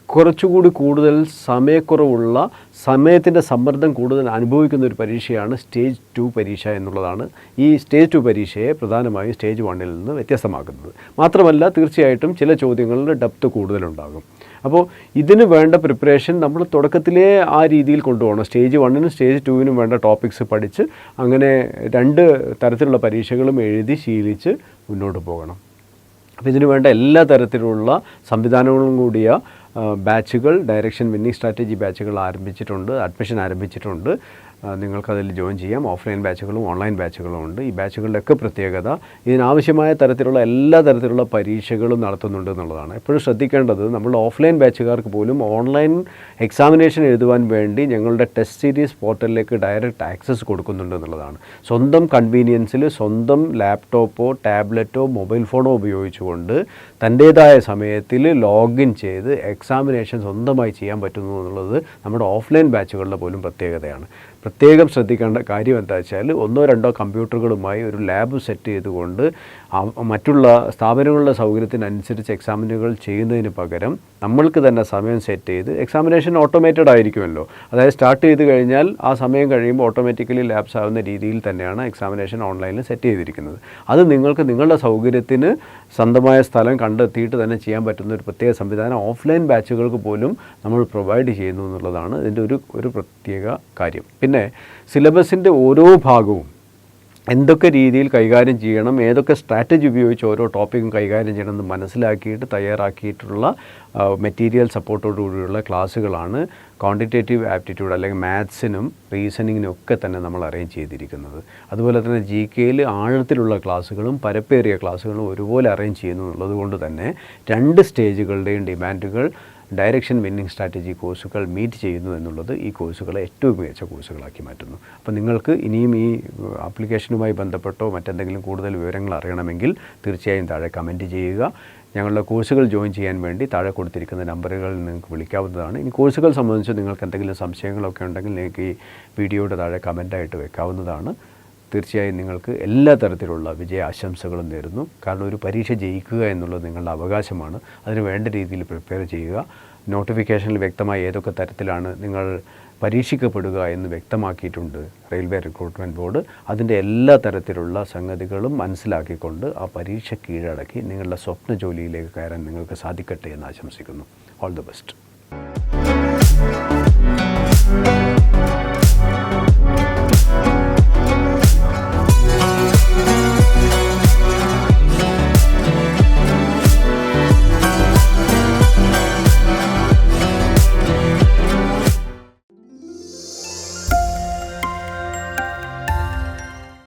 കുറച്ചുകൂടി കൂടുതൽ സമയക്കുറവുള്ള, സമയത്തിൻ്റെ സമ്മർദ്ദം കൂടുതൽ അനുഭവിക്കുന്ന ഒരു പരീക്ഷയാണ് സ്റ്റേജ് 2 പരീക്ഷ എന്നുള്ളതാണ് ഈ സ്റ്റേജ് 2 പരീക്ഷയെ പ്രധാനമായും സ്റ്റേജ് 1 നിന്ന് വ്യത്യസ്തമാക്കുന്നത്. മാത്രമല്ല തീർച്ചയായിട്ടും ചില ചോദ്യങ്ങളുടെ ഡെപ്ത് കൂടുതലുണ്ടാകും. അപ്പോൾ ഇതിന് വേണ്ട പ്രിപ്പറേഷൻ നമ്മൾ തുടക്കത്തിലേ ആ രീതിയിൽ കൊണ്ടുപോകണം. സ്റ്റേജ് 1 സ്റ്റേജ് 2 വേണ്ട ടോപ്പിക്സ് പഠിച്ച് അങ്ങനെ 2 തരത്തിലുള്ള പരീക്ഷകളും എഴുതി ശീലിച്ച് മുന്നോട്ട് പോകണം. അപ്പോൾ ഇതിന് വേണ്ട എല്ലാ തരത്തിലുള്ള സംവിധാനങ്ങളും കൂടിയ ബാച്ചുകൾ, ഡയറക്ഷൻ വിന്നിംഗ് സ്ട്രാറ്റജി ബാച്ചുകൾ ആരംഭിച്ചിട്ടുണ്ട്, അഡ്മിഷൻ ആരംഭിച്ചിട്ടുണ്ട്. നിങ്ങൾക്കതിൽ ജോയിൻ ചെയ്യാം. ഓഫ്ലൈൻ ബാച്ചുകളും ഓൺലൈൻ ബാച്ചുകളും ഉണ്ട്. ഈ ബാച്ചുകളുടെയൊക്കെ പ്രത്യേകത ഇതിനാവശ്യമായ തരത്തിലുള്ള എല്ലാ തരത്തിലുള്ള പരീക്ഷകളും നടത്തുന്നുണ്ട് എന്നുള്ളതാണ്. എപ്പോഴും ശ്രദ്ധിക്കേണ്ടത്, നമ്മൾ ഓഫ്ലൈൻ ബാച്ചുകാർക്ക് പോലും ഓൺലൈൻ എക്സാമിനേഷൻ എഴുതുവാൻ വേണ്ടി ഞങ്ങളുടെ ടെസ്റ്റ് സീരീസ് പോർട്ടലിലേക്ക് ഡയറക്റ്റ് ആക്സസ് കൊടുക്കുന്നുണ്ട് എന്നുള്ളതാണ്. സ്വന്തം കൺവീനിയൻസിൽ സ്വന്തം ലാപ്ടോപ്പോ ടാബ്ലറ്റോ മൊബൈൽ ഫോണോ ഉപയോഗിച്ചുകൊണ്ട് തൻ്റേതായ സമയത്തിൽ ലോഗിൻ ചെയ്ത് എക്സാമിനേഷൻ സ്വന്തമായി ചെയ്യാൻ പറ്റുന്നു എന്നുള്ളത് നമ്മുടെ ഓഫ്ലൈൻ ബാച്ചുകളുടെ പോലും പ്രത്യേകതയാണ്. പ്രത്യേകം ശ്രദ്ധിക്കേണ്ട കാര്യം എന്താ വെച്ചാൽ, 1-2 കമ്പ്യൂട്ടറുകളുമായി ഒരു ലാബ് സെറ്റ് ചെയ്തുകൊണ്ട് മറ്റുള്ള സ്ഥാപനങ്ങളുടെ സൗകര്യത്തിനനുസരിച്ച് എക്സാമിനുകൾ ചെയ്യുന്നതിന് പകരം നമ്മൾക്ക് തന്നെ സമയം സെറ്റ് ചെയ്ത്, എക്സാമിനേഷൻ ഓട്ടോമേറ്റഡ് ആയിരിക്കുമല്ലോ, അതായത് സ്റ്റാർട്ട് ചെയ്ത് കഴിഞ്ഞാൽ ആ സമയം കഴിയുമ്പോൾ ഓട്ടോമാറ്റിക്കലി ലാപ്സ് ആവുന്ന രീതിയിൽ തന്നെയാണ് എക്സാമിനേഷൻ ഓൺലൈനിൽ സെറ്റ് ചെയ്തിരിക്കുന്നത്. അത് നിങ്ങൾക്ക് നിങ്ങളുടെ സൗകര്യത്തിന് സ്വന്തമായ സ്ഥലം കണ്ടെത്തിയിട്ട് തന്നെ ചെയ്യാൻ പറ്റുന്ന ഒരു പ്രത്യേക സംവിധാനം ഓഫ്ലൈൻ ബാച്ചുകൾക്ക് പോലും നമ്മൾ പ്രൊവൈഡ് ചെയ്യുന്നു എന്നുള്ളതാണ് ഇതിൻ്റെ ഒരു പ്രത്യേക കാര്യം. പിന്നെ സിലബസിൻ്റെ ഓരോ ഭാഗവും എന്തൊക്കെ രീതിയിൽ കൈകാര്യം ചെയ്യണം, ഏതൊക്കെ സ്ട്രാറ്റജി ഉപയോഗിച്ച് ഓരോ ടോപ്പിക്കും കൈകാര്യം ചെയ്യണമെന്ന് മനസ്സിലാക്കിയിട്ട് തയ്യാറാക്കിയിട്ടുള്ള മെറ്റീരിയൽ സപ്പോർട്ടോടുകൂടിയുള്ള ക്ലാസ്സുകളാണ് ക്വാണ്ടിറ്റേറ്റീവ് ആപ്റ്റിറ്റ്യൂഡ് അല്ലെങ്കിൽ മാത്സിനും റീസണിങ്ങിനും ഒക്കെ തന്നെ നമ്മൾ അറേഞ്ച് ചെയ്തിരിക്കുന്നത്. അതുപോലെ തന്നെ GKയിൽ ആഴത്തിലുള്ള ക്ലാസ്സുകളും പരപ്പേറിയ ക്ലാസ്സുകളും ഒരുപോലെ അറേഞ്ച് ചെയ്യുന്നു എന്നുള്ളത് കൊണ്ട് തന്നെ 2 സ്റ്റേജുകളുടെയും ഡിമാൻഡുകൾ ഡയറക്ഷൻ വിന്നിംഗ് സ്ട്രാറ്റജി കോഴ്സുകൾ മീറ്റ് ചെയ്യുന്നു എന്നുള്ളത് ഈ കോഴ്സുകളെ ഏറ്റവും മികച്ച കോഴ്സുകളാക്കി മാറ്റുന്നു. അപ്പോൾ നിങ്ങൾക്ക് ഇനിയും ഈ ആപ്ലിക്കേഷനുമായി ബന്ധപ്പെട്ടോ മറ്റെന്തെങ്കിലും കൂടുതൽ വിവരങ്ങൾ അറിയണമെങ്കിൽ തീർച്ചയായും താഴെ കമൻറ്റ് ചെയ്യുക. ഞങ്ങളുടെ കോഴ്സുകൾ ജോയിൻ ചെയ്യാൻ വേണ്ടി താഴെ കൊടുത്തിരിക്കുന്ന നമ്പറുകളിൽ നിങ്ങൾക്ക് വിളിക്കാവുന്നതാണ്. ഇനി കോഴ്സുകൾ സംബന്ധിച്ച് നിങ്ങൾക്ക് എന്തെങ്കിലും സംശയങ്ങളൊക്കെ ഉണ്ടെങ്കിൽ നിങ്ങൾക്ക് ഈ വീഡിയോയുടെ താഴെ കമൻറ്റായിട്ട് വെക്കാവുന്നതാണ്. തീർച്ചയായും നിങ്ങൾക്ക് എല്ലാ തരത്തിലുള്ള വിജയ ആശംസകളും നേരുന്നു. കാരണം ഒരു പരീക്ഷ ജയിക്കുക എന്നുള്ളത് നിങ്ങളുടെ അവകാശമാണ്. അതിന് വേണ്ട രീതിയിൽ പ്രിപ്പയർ ചെയ്യുക. നോട്ടിഫിക്കേഷനിൽ വ്യക്തമായി ഏതൊക്കെ തരത്തിലാണ് നിങ്ങൾ പരീക്ഷിക്കപ്പെടുക എന്ന് വ്യക്തമാക്കിയിട്ടുണ്ട് റെയിൽവേ റിക്രൂട്ട്മെൻറ്റ് ബോർഡ്. അതിൻ്റെ എല്ലാ തരത്തിലുള്ള സംഗതികളും മനസ്സിലാക്കിക്കൊണ്ട് ആ പരീക്ഷ കീഴടക്കി നിങ്ങളുടെ സ്വപ്ന ജോലിയിലേക്ക് കയറാൻ നിങ്ങൾക്ക് സാധിക്കട്ടെ എന്ന് ആശംസിക്കുന്നു. All the best.